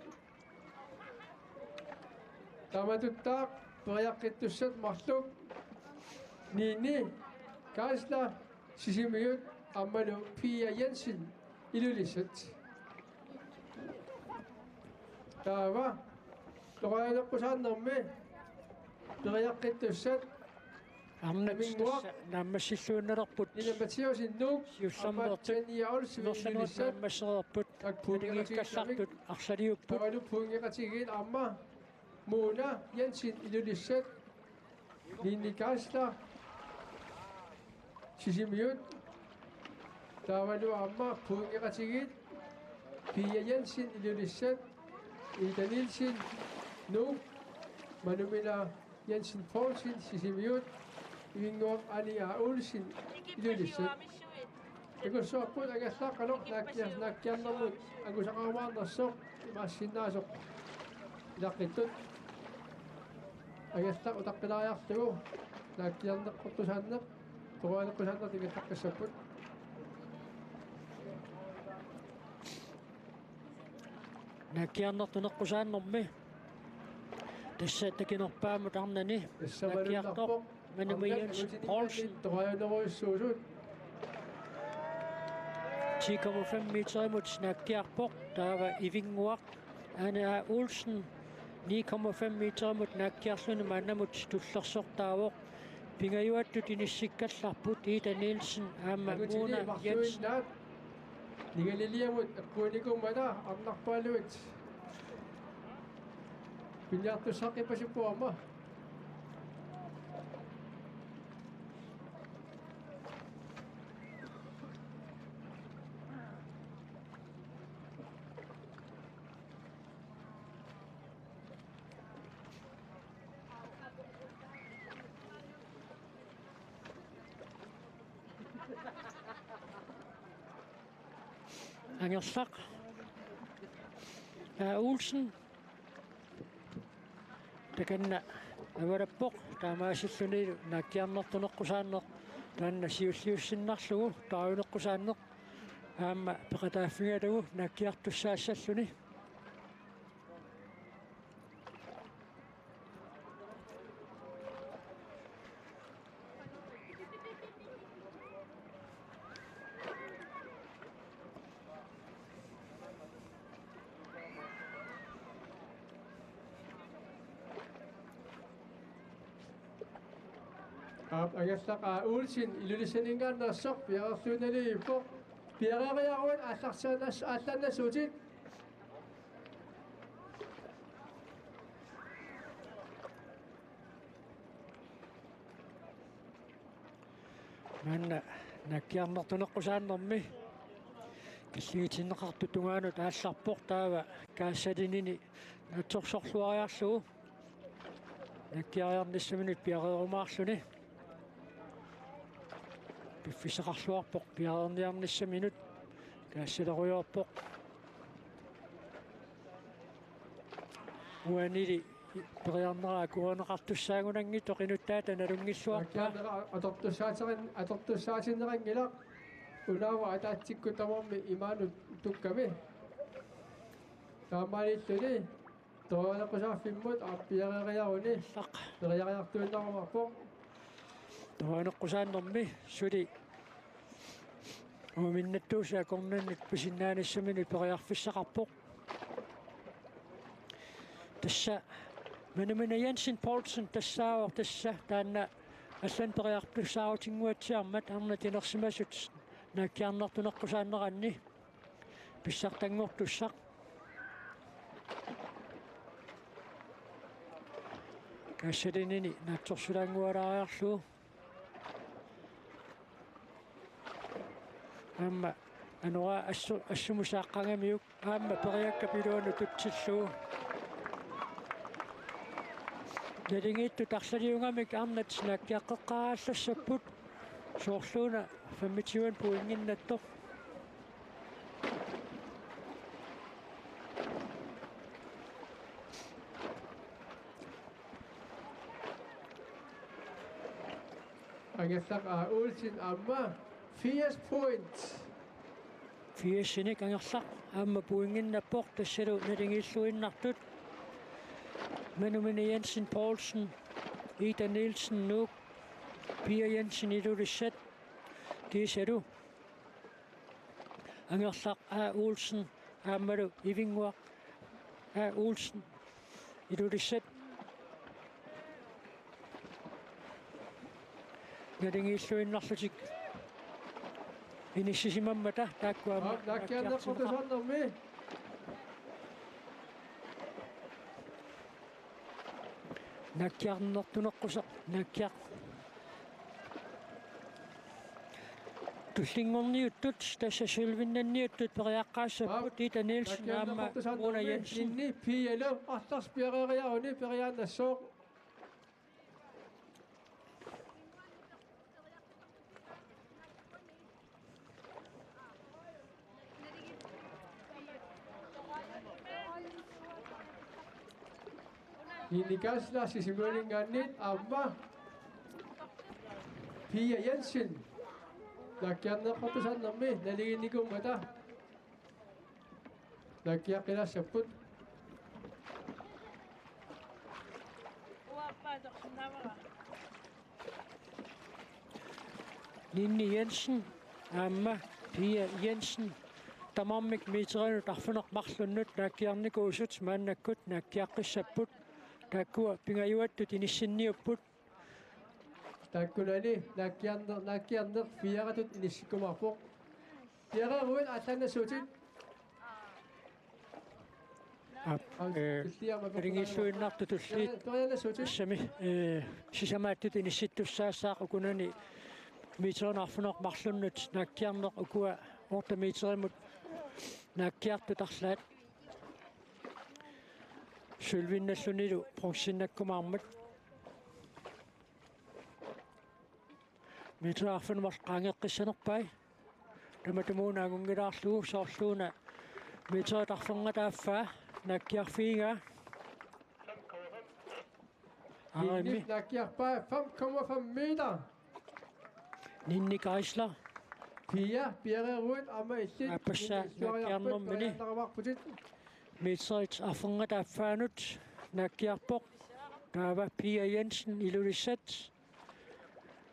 Tamatuttak periaqittussat marluk Nini Kansla Sisimiyut Ammalu Pia Jensen ilulissat Tava Toqaanaqqusaannermi periaqittussat арнамингуа нааммассиллууннерпут нилэмбатиусиннук юссаммертут нерсануат нааммассерерпут такпулигиккаллартут арсалиуппут тавалу пунгеқатигиит амма муна Янсин илулиссат линникаасла сисимиут тавалу амма пунгеқатигиит Pia Янсин илулиссат Ida Nielsen нук манумила Янсен Поулсен сисимиут Ивингуар Ania Olsen ilulissat икуссуарпут агаллааққалоқ наккиарнэрмут агусақармаарнерсоқ имаассиннаасоқ илаққиттут агаллақ утаққилаариартугу наккиарнеққортусааннеқ торуанеққусааннер тигиллаққиссаппут наккиарнертунеққусааннэрми тасса такинерпаамут арнани наккиартоқ манумиянс Поулсен торуанеруиссуусут 10,5 метримут наккиарпоқ таава ивингуақ Ania Olsen 9,5 метримут наккиарлуни маанамут туллерсортаавоқ пингаюаттут иниссиккалларпут Ida Nielsen аама муна Янсен Nigaliliamut akkuunikуммата арнарпаалуит пиньяартуссақипасиппуама ангерлақ Olsen таканна авараппоқ таамаасиллуни наккиарнертунеққусааннеқ таанна сиуллиуссиннарлугу таавунеққусааннеқ аама пеқатааффигалугу наккиартуссаассаллуни агаллаqa Olsen илулиссанингааннерсоқ пиарерлуунали пиарериаруат аалларсаанаас ааллааннасуутит манна наккиарнертунеққусааннэрми киллигитиннеқарту тунгаанут аалларпоқ таава каассалинини наторсорлуариарлугу наккиариарниссаминут пиареерумаарлуни пиффисеқарлуарпоқ пиареерниарниссаминут каассалеруйуарпоқ уанили периарнераа куанеқартуссаагунангит тоқинуттаата налунгиллуарпаа аторtussaatinnerangilaq unaava ataatsikku tamarmi imaanut tukkami taamaaliilluni toruaneqqusaarfimmut aappiareeriaruni periariartuinnarumarpoq торуанеққусааннэрми сули уминнаттуусаа корнаннит писиннааниссамини периарфиссақарпоқ тасса Menumina Jensen Poulsen tassaawar tassa taanna аллан периарпуссааутингуатсиармат арнатинерсимасут нааккиарнартунеққусааннеранни писсартангортуссақ кассалинини наатсорсулаангуалаариарлуу амма анура ассумусааққангамиук аама периаккапилуану тутсиллуу Налингитту тарлалиунгамик арнат нааккиаққеққарааллассаппут соорлууна 25 пуингиннаттоқ Ангерлақ Olsen амма 80 points. 80-ник ангерлақ аама пуингиннаппоқ тассалу налингииллуиннартут Menumina Jensen Poulsen, Ida Nielsen Nuuk, Pia Jensen Ilulissat, Kiisalu, Angerlaq A. Olsen, Amalu Ivingua, A. Olsen, Ilulissat, Nalingiilluinnarlutik, Inissisimammata, Taakkuama, Naakkiarneqqutusarnermi. Naakkiarnertuneqqusaq naakkiaq tullingorniuttut tassassulvinnanniuttut periaqqaassaput Ida Nielsen aamma Una Jensen Inni pialo арларспиарериаруни периааннассоо Innikasla sisimulingaannit amma Pia Jensen nakkiarneqqutusarnermi naliginnikummata nakkiaqqilassaput Ninni Jensen aamma Pia Jensen tamarmik miiterenut arfunermarlunnut naakkiarnikuusut maannakkut naakkiaqqissapput Takkua pingajuattut inissinniupput takkunani nakkiarneq fiaratut inissikkumarpoq tiareruit алланнассуутит ringilluinnartu tulliit периааннассуутит sami sisamaаттut inissittussaasaaq ukunani miiterenarfunermarlunnut naakkiarneq ukua orta miiterimut naakkiartut Sylvinnallunilu proxsinnakkumaarmat Mitraarfunumar qaangeqqissanerpai tamatumuunaagungilaarluu soorluuna mitreetarferngataaffaa nakkiarfiigaa Inni nakkiarpaa 5,5 meter Ninni Kaisler Pia piareruit amma illit Appassaa nakkiarnermini Mitreet arferngataafaanut nakkiarpoq taava Pia Jensen Ilulissat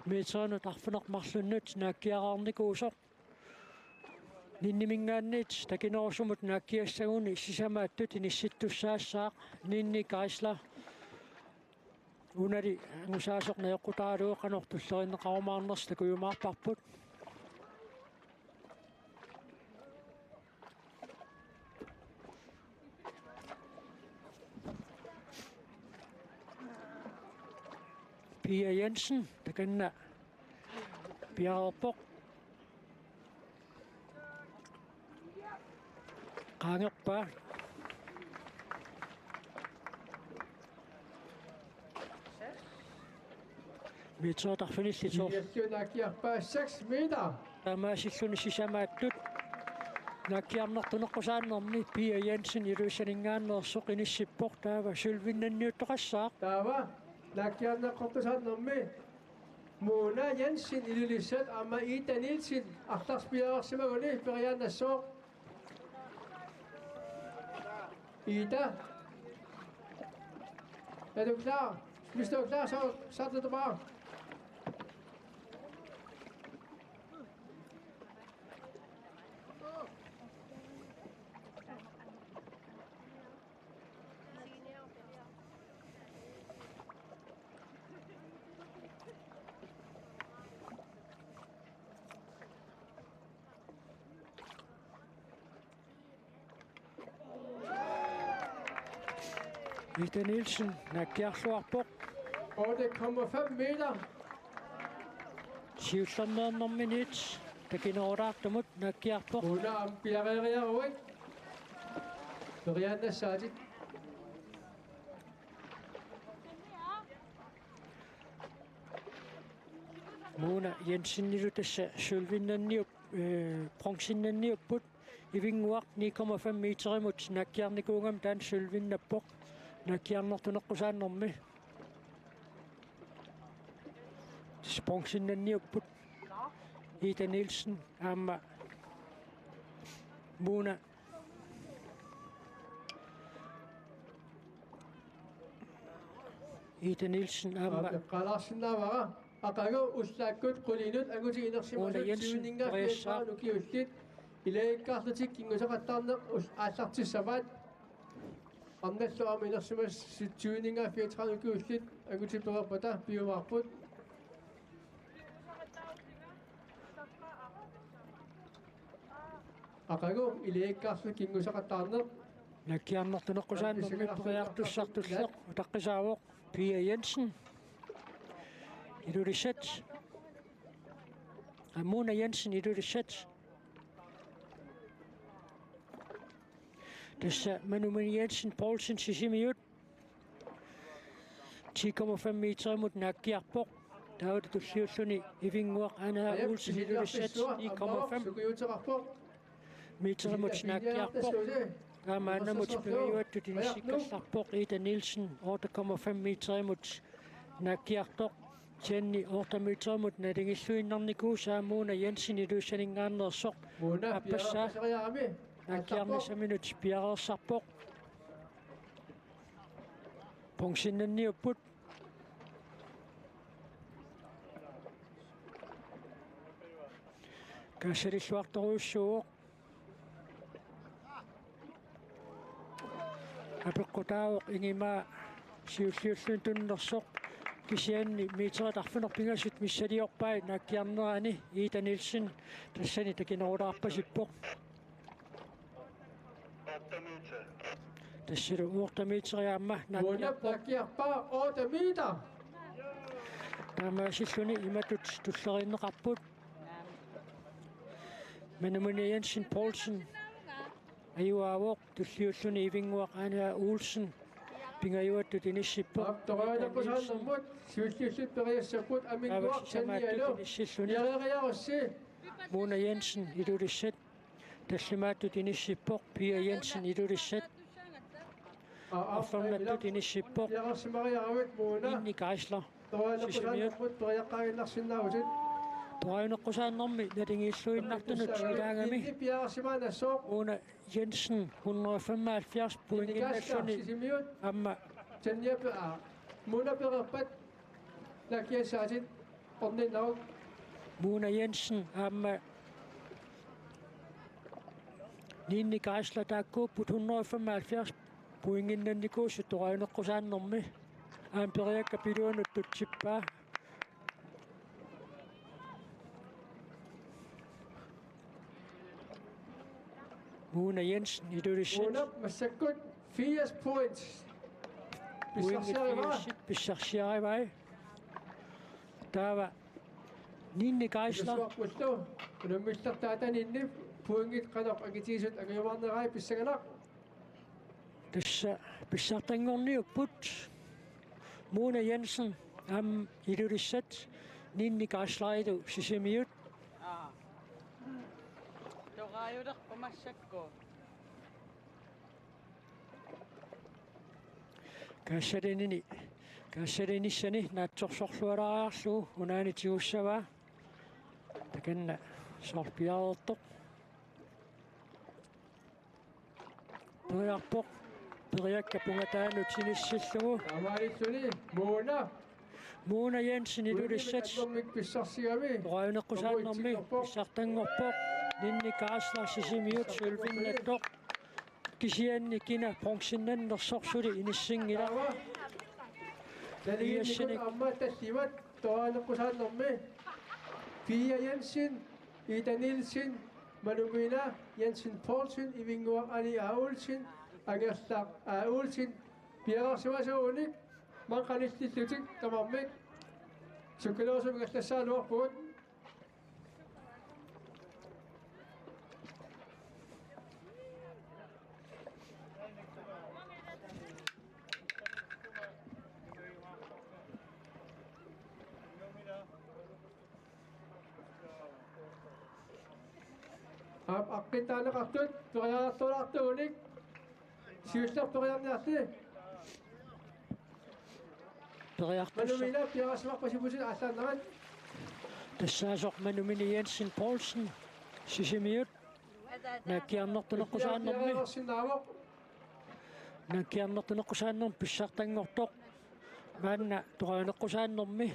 Mitreennut arfunermarlunnut naakkiaraarnikuusoq Ninnimingaannit takinerussumut naakkiassaguni sisamaattut inissittussaasaaq Ninni Kaisler unali angusaasoq naeqqutaaluu qanortullerinneqarumaarners takuyumaarparput Pia Jensen takanna piarerpoq qaangerpaa mitreetarfinillitoor nakkiarpaa 6 meter tamaasilluni sisamaattut nakkiarnertuneqqusaannermi Pia Jensen iluisaningaannersuq inissippoq taava sylvinnanniuttoqassaaq taava nakkiarneqqutusarnermi Mona Jensen Ilulissat amma Ida Nielsen арларспиаерсимагуни периааннассоо Ida Er du klar? Hvis du er klar, så sætter du bare. Ida Nielsen nakkiarluarpoq 8,5 meter. 7 minutes takineroraartumut nakkiarpoq Muna ang pilarereruit. Perianna saatit. Muna Jensen tassa sulvinnanniup bronsinnanniupput ivinguaq 9,5 meterimut nakkiarnikuungam taan sulvinnappoq nakkiarnertuneqqusaannermi bronsinnanniupput Ida Nielsen aamma Muna Ida Nielsen aamma Qalarsinnaavara aqagu ullaakkut qulinut aguti Muna inersimusut Jensen, siuninga Teresa. fianukiullit ilaikkaarlutik kingusoqattaarneq aallartissavaat arnalluarma inersimas siuninga fiatranukiullit aguti perapata piumaarput aqagu ilaikkaarlu kingusoqattaarneq nakkiarnertuneqqusaannermi periartussartulleq utaqqisaawoq Pia Jensen ilulisat Muna Jensen ilulisat tassa Manu Jensen Poulsen sisimiut 10,5 meterimut nakkiarpoq taawut tulliulluni ivinguaq Anna Olsen ilulisat 9,5 sukuuterarpoq meterimut nakkiarpoq Kaamaannamut piuattut inissikkallarpoq Ida Nielsen 8,5 meterimut nakkiartoq Jenny 8 meterimut natingilluinnarnikuu Muna Jensen iluusaningaannersoq Muna appassa piarasariarami nakkiarnissaminut piareersarpoq pongsinnanniupput kaassalilluartoruussuuq apeqqutaawoq ingimaa siulliulluun tunnersoq kisianni meteretarfunerpingasut missaliorpai nakkiarnerani Ida Nielsen tassani takinerulaarpasippoq tassalu 8 meteriaamma Muna nakkiarpaa 8 meter taamaasilluni imatut tullerinneqarput Manu Jensen Poulsen ayuaavoq tulliulluni ivinguaq Anna Olsen pingayuattut inissippoq Toqaanaqqusaannermut siulliullut periassaput aminguaq sannialu yareriarussi Muna Jensen ilulissat tallimaattut inissippoq Pia Jensen ilulissat affernattut inissippoq yarersimariaravit Muna Inni Geisler toqaanaqqusaannermut periaqqaginnarsinnaavusut toqaunaqqusaannermi natingiilluinnartunut ilaangami piarasimaanassoq Muna Jensen 175 poinginnassuni sisimiut amma sanniape Muna pererpat nakkiassaatit orninnaruq Muna Jensen amma Inni Geisler taakkuupput 175 poinginnannikuussut toqaunaqqusaannermi amperiakka piluanuttut sippaa Muna Jensen ilulissat Muna massakkut 80 points pissarsiarivara pissarsiarivai taava Ninni Geisler Isuaqullu unamillertaataninni puingit qanoq agitiisut agiumarnerai pissaganaq tassa pissartangorniupput Muna Jensen ilulissat Ninni Geisleridu sisimiut Toqaayuleqqumassakku kaassalinissani naatsorsorlualariarluu unaanitigussavaa takanna sorpiareertoq periarpoq periakka pungataanut sinissillugu amaanitsuni Muna Jensen ilulissat Mik pissarsigami toqaunaqqusaannermi pissartangorpoq Ninni Geisler sisimiut sulvinnattoq kisianni kina pronksinnannersorsuli inissingila Naliginnikut amma tallimat toqaanaqqusaannermi Pia Jensen Ida Nielsen Manumina Jensen Poulsen ivinguaq Ani Olsen agerlaq Olsen piararsimasuunik manqanillillutik tamarmik sukkilersumigallассааluарпугут аққитаанеқартут периаартулаартууник сиуллерпериарниарти манумина пиарасмарпасипусит ааллаанерат тассаасоқ манумини Jensen Poulsen сисимиут наккиарнертунеққусааннэрми пиарерсинаавоқ наккиарнертунеққусааннерми писсартангортоқ маанна тураанеққусааннэрми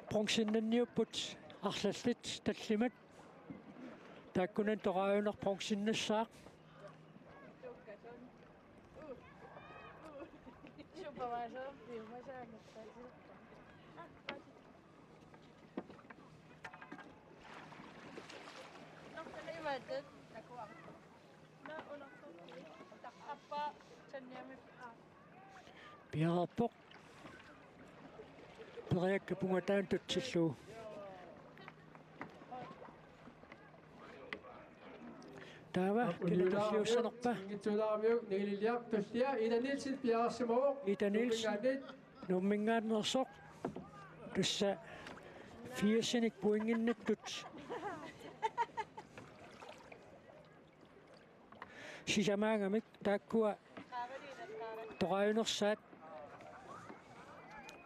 пронксиннанниуппут арлаллит таллимат тааккунан торааюнер пронксиннассаақ пиарпоқ периакка пунгатаан тутсиллуу таава килатуллиуссанерпа ингитсуларамиук нигилилиар туллиа иданилсит пиарарсимавоқ Итанилс нуммингаанерсоқ тусса фиасиник пуингиннаттут сисамаагамик тааккуа торааюнерсаат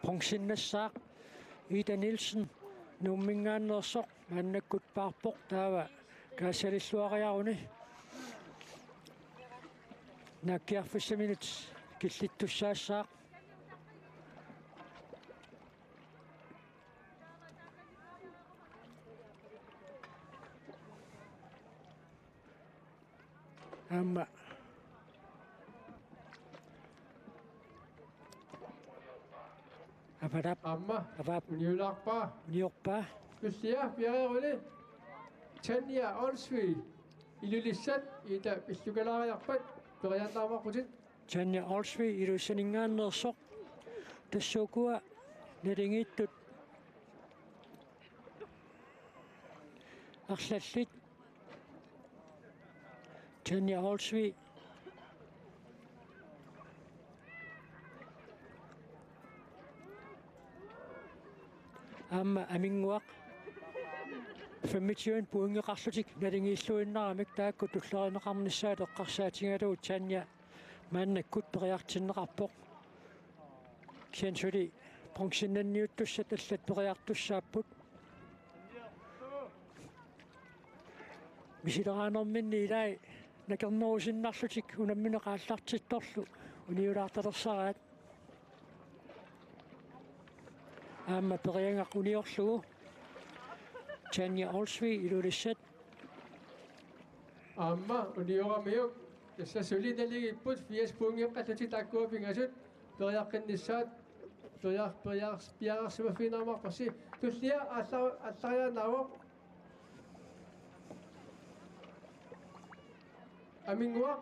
пронксиннассаақ Ida Nielsen нуммингаанерсоқ маннаккут паарпоқ таава каассалиллуариаруни наккиарфиссаминут киллиттуссаассаақ амма апарап амма апап униулаарпаа ниорпа писсиа пиарерули тания олсви илулиссат ита пиллукалаариарпат перианнаамарпутит Tanja Olsvi ilusaningaannersoq тассуукуа налингииттут арлаллит Tanja Olsvi амма амингуақ фэммитиуин пуингеқарлутик налингииллуиннарамик таакку туллеринеқарниссаат эққарсаатингалуу Tanja мааннаккут периартиннеқарпоқ киансули пронксиннанниуттуссат аллат периартуссааппут мисилераанерминни илай накернерусиннарлутик унамминеқааллартитторлу униулаарталерсараат аама периангақ униорлугу Tanja Olsvi илулиссат амма униорамиук тасса сулиналигиппут фиас пунгеққаллути таккуапингасут периаққиннissaат пиарарсимаффинаамарпасси туллиа алларианаавоқ амингуақ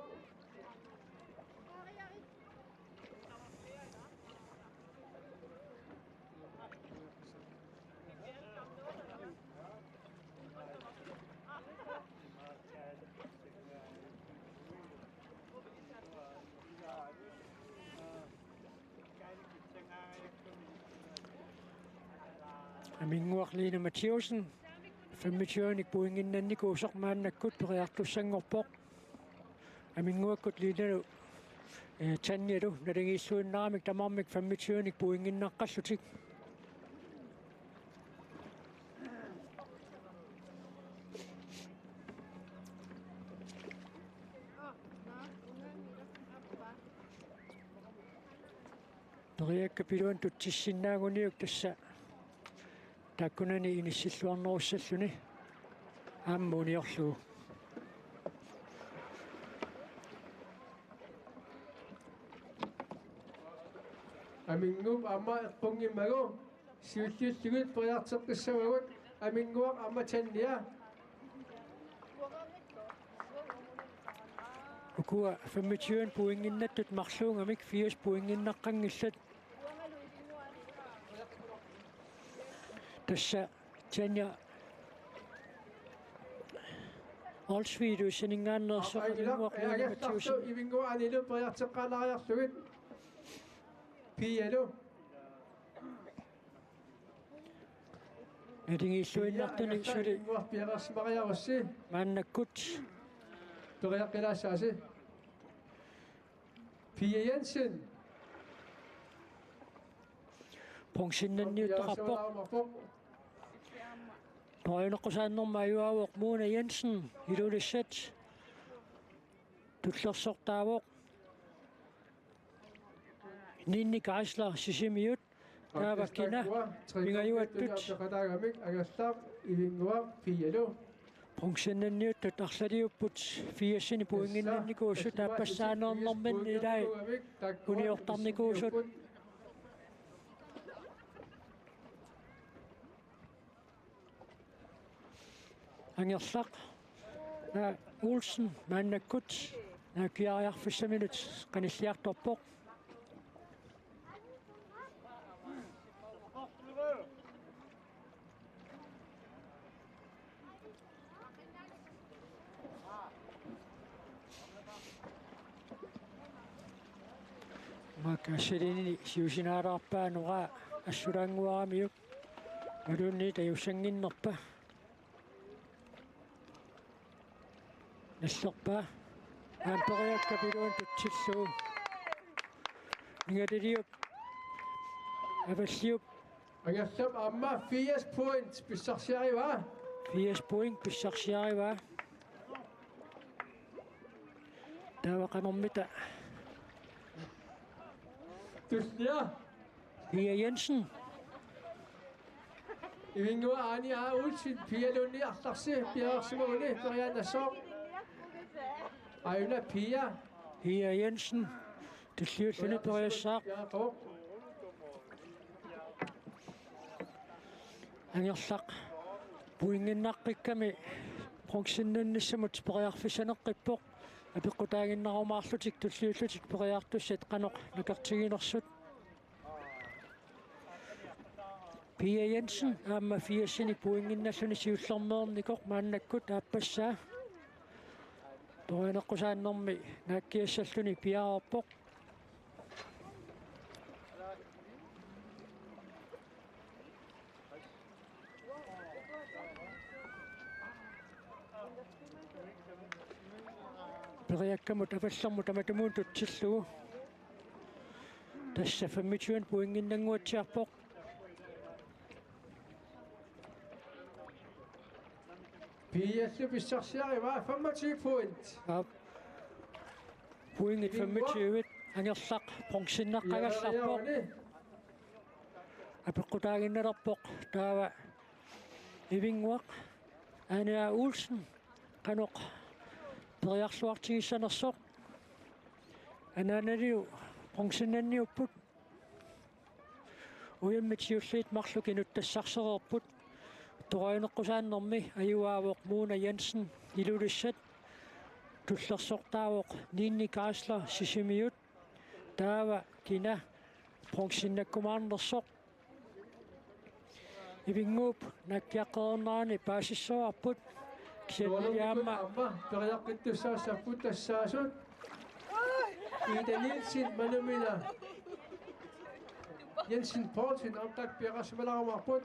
амингуарлиина Матиусен фэммитиуаник пуингиннанникуу сормааннаккут периартуссангорпоқ амингуаккут линалу Tanjalу налингииллуиннарамик тамармик фэммитиуаник пуингиннаққаллутик периакка пилуан тутсиссиннаагуниук тасса таккунани иниссиллуарнеруссаллуни аамма униорлугу амингуп амма эққунгиммагу сиуллиуллугут периартеққиссамагут амингуақ амма Tanja Ukua 25 poinginnattut marluungamik 80 poinginnaqqanngillat tassa Tanja Olsviiduusinningaannersoqalinguaq Agertarsu ivinguanilu periarteqqaanariarlugit. Pialu. Atingiilluinnartuni suli Piarersmariarussi. maannakkut Periaqqilaassaasi. Pia Jensen. Pongsinnanniutaqarpoq Toineqqusaannerma ajuaavoq Mona Jensen ilulissat tullersortaavoq Ninni Kaisler sisimiut taavakkina pingajuattut qataagamik agertar ivingua pialu. Pongsinnanniuttut arlaliupput fiassini puinginnannikuussut taappassaannernerman ilai uniortarnikuussut angerlaq Olsen maannakkut naakiariarfissaminut qanilliartorpoq makasserini siusinaaraarpaanuqa assulaanguaramiuk malunni tajussanginnerpa nasserpaa amperiakkapiluun tutsilluu ingaliliup avalliup Agertar amma 80 points pissarsiariva. 80 point pissarsiarivaa taavaqanermita Tusnia. Pia Jensen Ivingua ani a Olsen pialunni artarsi piarersumuni periannassoo. Ayuna Pia. Pia Jensen tulliulluni periassaaq angerlaq puinginnaqqikkami pronksinnunnissamut periarfissaneqqippoq apiqqutaaginnarumaarlutik tulliullutik periartussat qanoq nakertiginersut Pia Jensen aamma fiassini puinginnalluni siullermeernikoq maannakkut aappassaa toineqqusaannermi naakkiassalluni piaarpoq periakkamut avallermut amatumuun tutsillugu tassa 25 puinginnanguatsiarpoq Piallu pissarsiariva 25 points. puingit 25 angerlaq pronksinnaqagallarpoq apiqqutaaginnalerpoq taava ivinguaq Anja Olsen qanoq periarluartigissanersoq anaanaliu pronksinnanniupput uyammitsiulliit marlukinut tassarsererput toineqqusaannermi ajuaavoq Mona Jensen ilulissat tullersortaavoq Ninni Kaisler sisimiut taava kina pronksinnakkumaarnersoq ivinguup nakkiaqqernerani paasissoarput kisalliaamma periaqqittussaassapput tassaasut. Ida Nielsen manumina. Jensen Poulsen amtak piaqarsmalarumarput.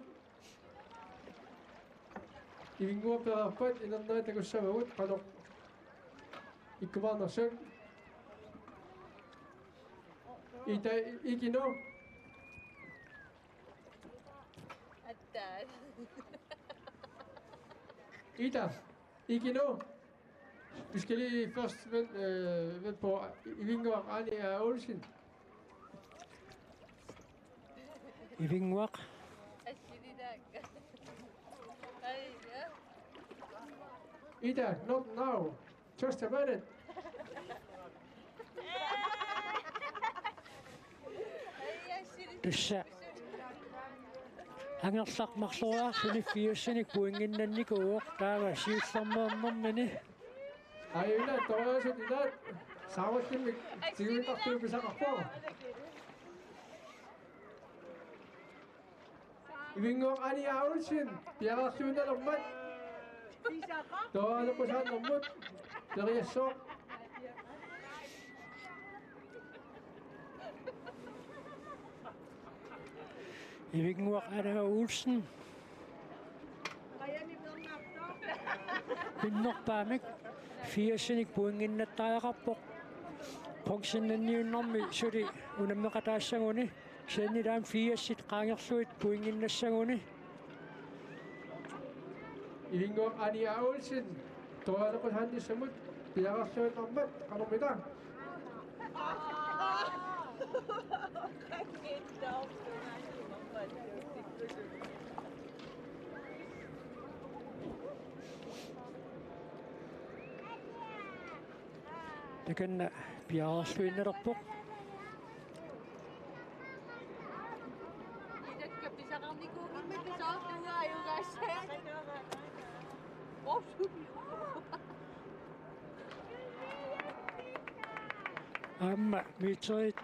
Ivingua perarpat inernaatakусsamагут qanoq ikkumaarnersut. Ida ikino الدار Ida ikino du skal lige først vente på Ivingua Anja Olsen. ivinguaq الشديد هكا ايوه Ida, not now. Just a minute. هيا الشديد tassa angerlaq marluaarluni fiassanik puinginnannikuuq taava siullermeernermini Ayuna, toasut idat. Sawat din siwit ako bisa ako. Ibingok ani Aulsin, piyaka suna lambat. Doa ano po sa lambot. Dari sok. Ivingwak Anna Olsen. Pinnok pamik. 80 puingin na tayo kapok. Pagsinan niyo nami, sorry, unang makatasang uni. Siya nidam 80 kanyang suit, puingin na siyang uni. Ibingok ani Aulsin, doa ano po sa hindi samut. Piyaka suna lambat. Ano kita? Tekan na piyaswin na rapok. Tidak ka bisa kami kugin may bisa ako nga yung gasya. Oh, Mitsoit,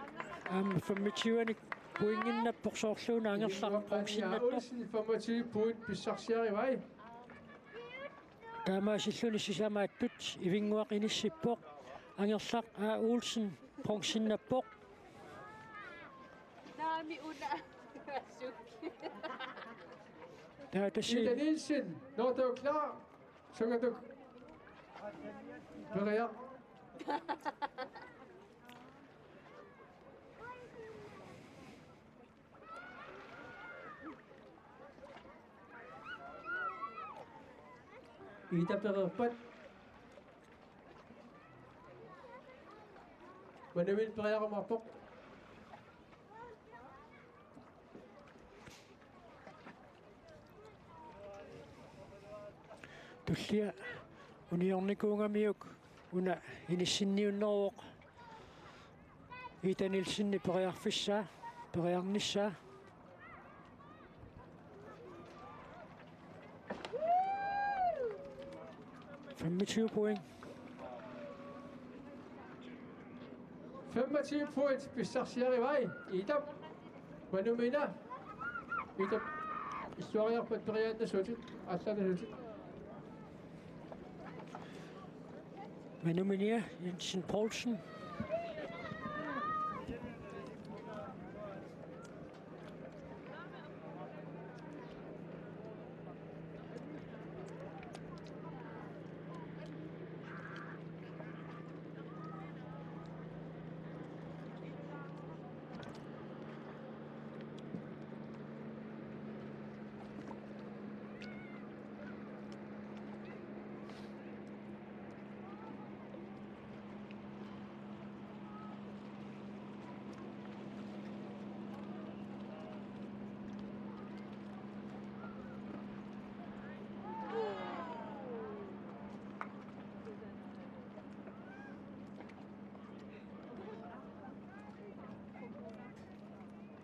formityuan puingin na poksokso na ang sakang pongsin na pok. Aulsin, informativ point, bisaksyar i vej. Tama si Suni si sama tuts, ivingwak ini si pok. Ang sak Olsen, pongsin na pok. dami una. Suki. Data si Ida Nielsen, når du er klar, så kan du berøre. Ida berørt. Manuel berører meg på. tullia uniornikuunga miuk una inissinniunneruoq itanilsinni periarfissa periarnissa 25 point. 25 point, bisaksyar i vej. Ida, Manumina. Ida, historier på et berørende suttet. Altså det suttet. Manuminia Jensen Poulsen.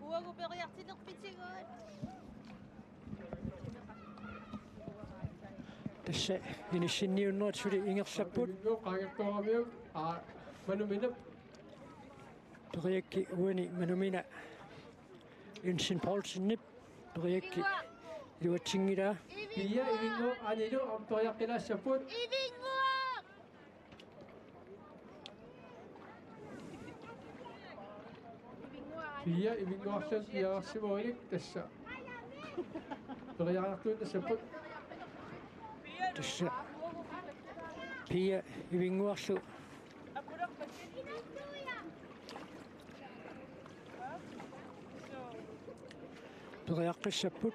Huwag ko pero yak sinukpit sigod. Tässä inissinniunnuat suli ingersaput. Ibingok, kagagkoramiuk. Manumina. Periakki uani Manumina Jensen Poulsen nip. Periakki luatsingida. Pia, ibingok, anino, ang toyakila saput. Ibing mo! Pia, ibingok siya, pia simonik. Tässä. Berørende saput. Tässä Pia ivinguarlu periaqqissaput.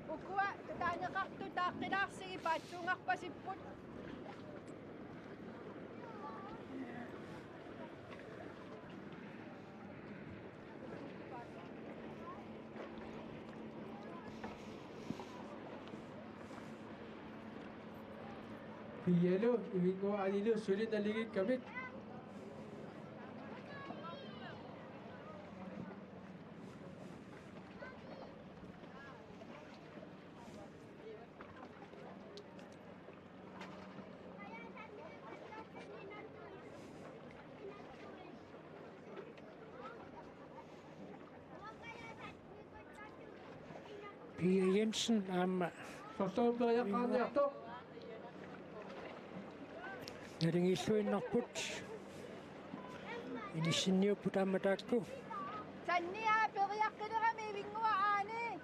Ukua, tatanya kaktu takinak si ipatungak pasiput. Pia lo, ibingok, anino, sulit na ligid kamit. Pia Jensen, Amma. Forstår periaqqaarniartoq. Naringiilluinnarput. Inissinniupput ammataakku. Sanniaa periaqqilерами ивингуаани.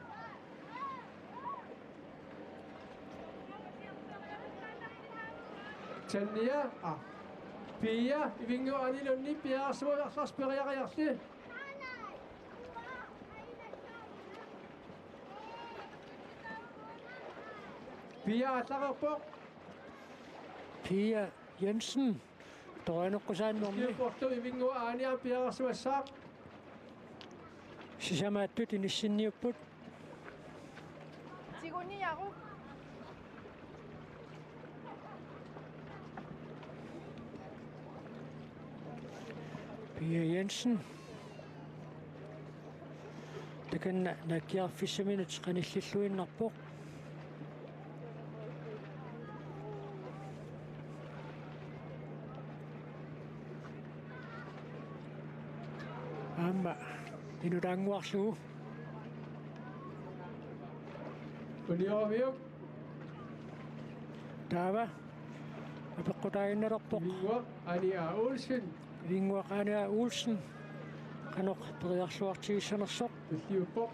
Tannia. Pia ivingguaanilunni piaarsuarlars periaqariarli. Pia allaqerpoq. Pia Jensen. Toranuqqusaanormi. Kiuportu ivingguaaniam piaarsuassaaq. Sisamaattut inissinniupput. Siguniaru. Pia Jensen. Takanna nakkiarfissaminut qanillilluinnarpoq. Amma inutanguarlugu. Uniorviuk. Taava apeqqutaaginnalerpoq. Ivingguaq Ania Olsen. Ivingguaqaania Olsen qanoq periarluartigissanersoq. Tulliuppoq.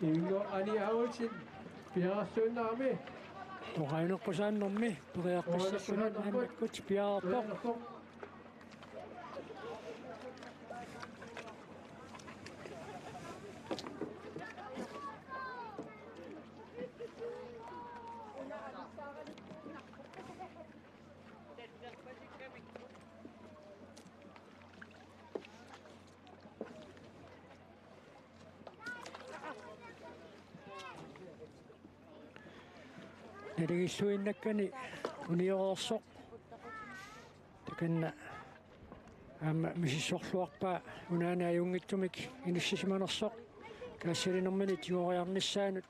Ivingguaq Ania Olsen. Piaarsuunnaami. Toqainuqqusaanormi periaqqissassunat annakkut piaarpoq. Periaqarpoq. Naringiilluinnakkani uniororsoq. Takanna amma misissorluarpaa unaana ajungittumik inissimanersoq. Kaassalinermani tigoriarnissaanut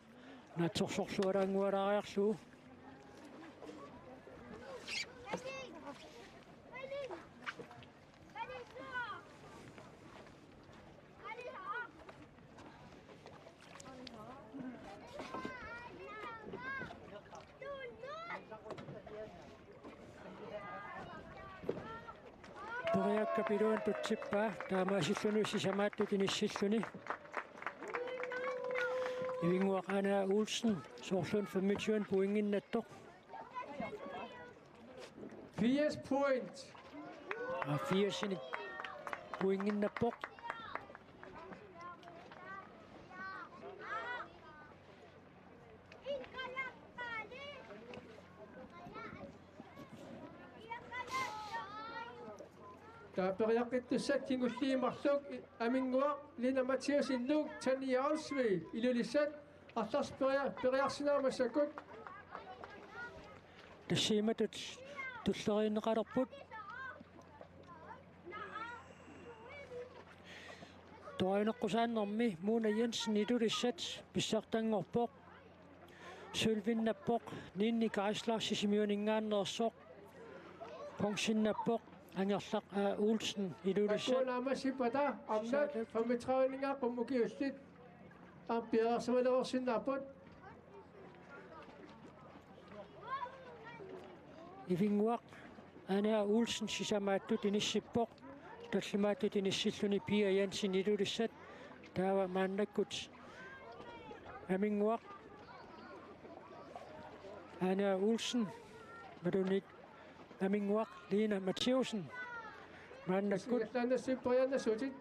naatsorsorlualaangualaariarlugu. Periakkapiluan tutsippaa taamaasilluni sisamaаттut inissilluni. Ivingguaqaania Olsen soorluun 25 poinginnattoq. 80 point. 80 poinginnappoq. Periaqqittussat kingulliimarluk aminguaq Lina Mathias Induk Tannia Olsvig ilulissat allars periarsinaamassakkut. Tassiimatut tulleriinneqalerput. Torainekkusaannermi Mona Jensen ilulissat pissartangorpoq. Sylvinnappoq Ninni Kaislarsisimiuningaannersoq. Pongsinnappoq Angerlaq Olsen ilulissat. Akkuunaamasipata amnat fammitrauninngaa qummukiullit piarsimalersinnaaput. Ivingguaq Ania Olsen sisamaattut inissippoq. Tallimaattut inissilluni Pia Jensen ilulissat. Taava maannakkut aminguaq Ania Olsen madunit aminguaq Lina Mathiasen maannakkut Sigallaannassiperiannassuutit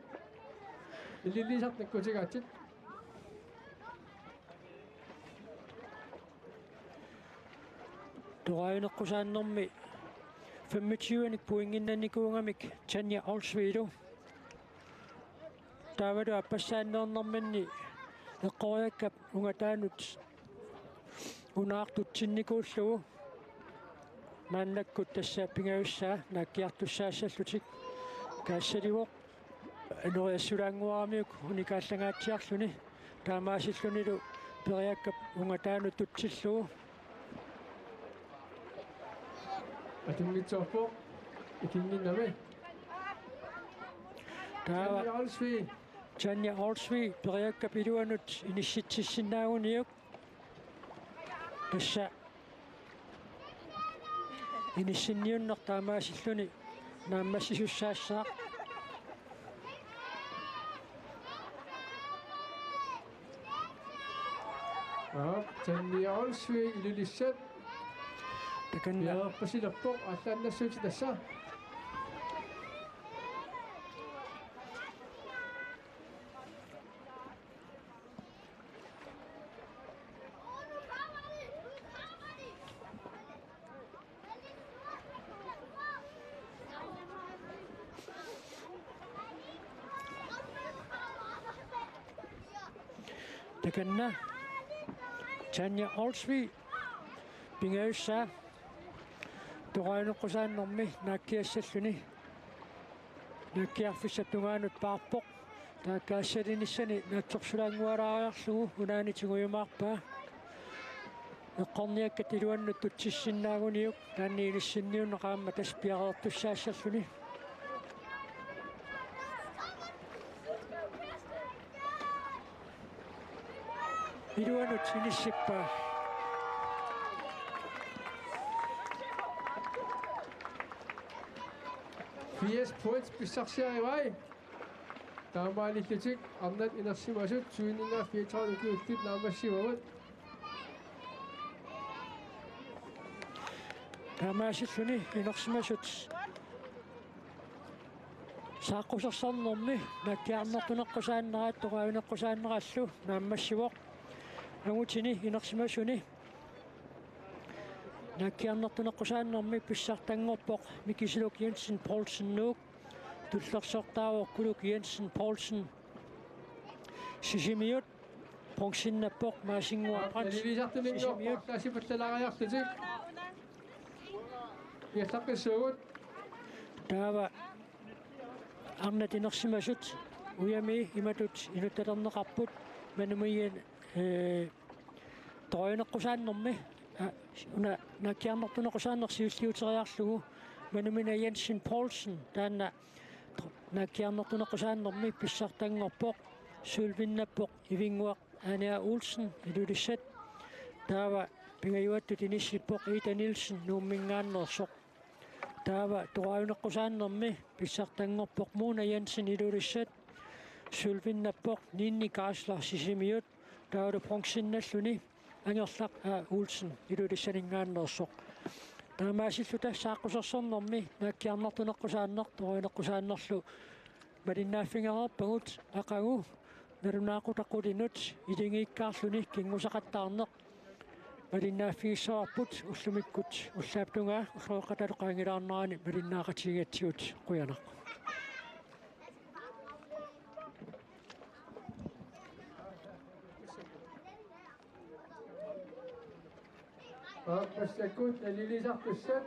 ilillisarnikkutigaatsit. Torainekkusaannermi 25 poinginnannikuungamik Tannia Olsvilu. Taavadu appassaanneernermanni eqqoriakkap ungataanut unaartutsinnikullugu maannakkut tassaa pingayussaa naakkiartussaassallutiq kaassalivoq anoriassulaanguaramiuk unikaallangaatiarluni taamaasillunilu periakkap ungataanut tutsillugu Atingitsorpoq ikinginnami. taava Tanja Olsvig. Tanja Olsvig periakkap iluanut inissitsissinnaaguniuk tassa inissinniunneq taamaasilluni naammassisussaassaaq Tanja Olsvig ilulissat. takanna Piaqarpasilerpoq аллааннассуути тасса. takanna Tanja Olsvig pingayussaa toqaineqqusaannermi naakkiassalluni naakkiarfissattungaanut paarpoq taakkaassalinissani naatsorsulaangualaariarlugu unaanitiguimaarpaa eqqorniakkat iluannut tutsissinnаагuniuk taanni ilissinniunneqaamma taspiaqertussaassalluni iluannut inissippaa PS points pissarsiarivai. Taamaalillutik arnat inersimasut suiningaa 34 ukiullit naamassimamat. taamaasilluni inersimasut saaqqusersornermi nakkiarnertuneqqusaanneraat toqavineqqusaannerallu naammassivoq angutini inersimasuni nakkiarnertuneqqusaannermi pissartangorpoq Mikisiluk Jensen Poulsen nuuk tullersortaavoqquluk Jensen Poulsen sisimiut pongsinnappoq maasinguarprans Lilisartuninngorpoq taasipallalaariarlutik. Yallaqqissuugut. taava arnat inersimasut uyami imatut inuttalerneqarput manumuian toqavineqqusaannermi una nakkiarnertuneqqusaannersiulliuteriarlugu manumina Jensen Poulsen taanna nakkiarnertuneqqusaannermi pissartangorpoq sulvinnappoq ivinguaq Anja Olsen ilulissat taava pingayuattut inissippoq Ida Nielsen nuummingaannersoq taava toqavineqqusaannermi pissartangorpoq Mona Jensen ilulissat sulvinnappoq Ninni Kaasler sisimiut taava pongsinnalluni angerlaq Olsen ilulissaningaannersoq taamaasilluta saaqqusersornermi naakkiarnertuneqqusaanner toqavineqqusaannerlu malinnaaffingererpagut aqagu nalunaaqutaqqulinut ilingiikkaarluni kingusaqattaarneq malinnaaffigissoarput ullumikkut ullaaptungaa ulluoqqataluqaangilaarnerani malinnaaqatigiatsigut quyanaq Passakut lilisartussat.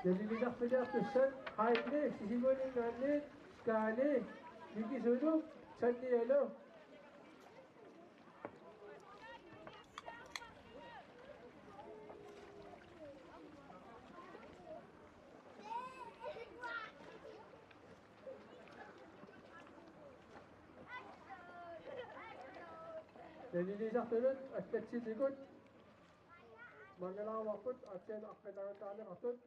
Lilisartuliartussat haitli sisiguningaanniit kaani Mikisiluk sannialo. Lilisartulut attatsitikut mangalaawarput atsen aqqitaantaaniqartut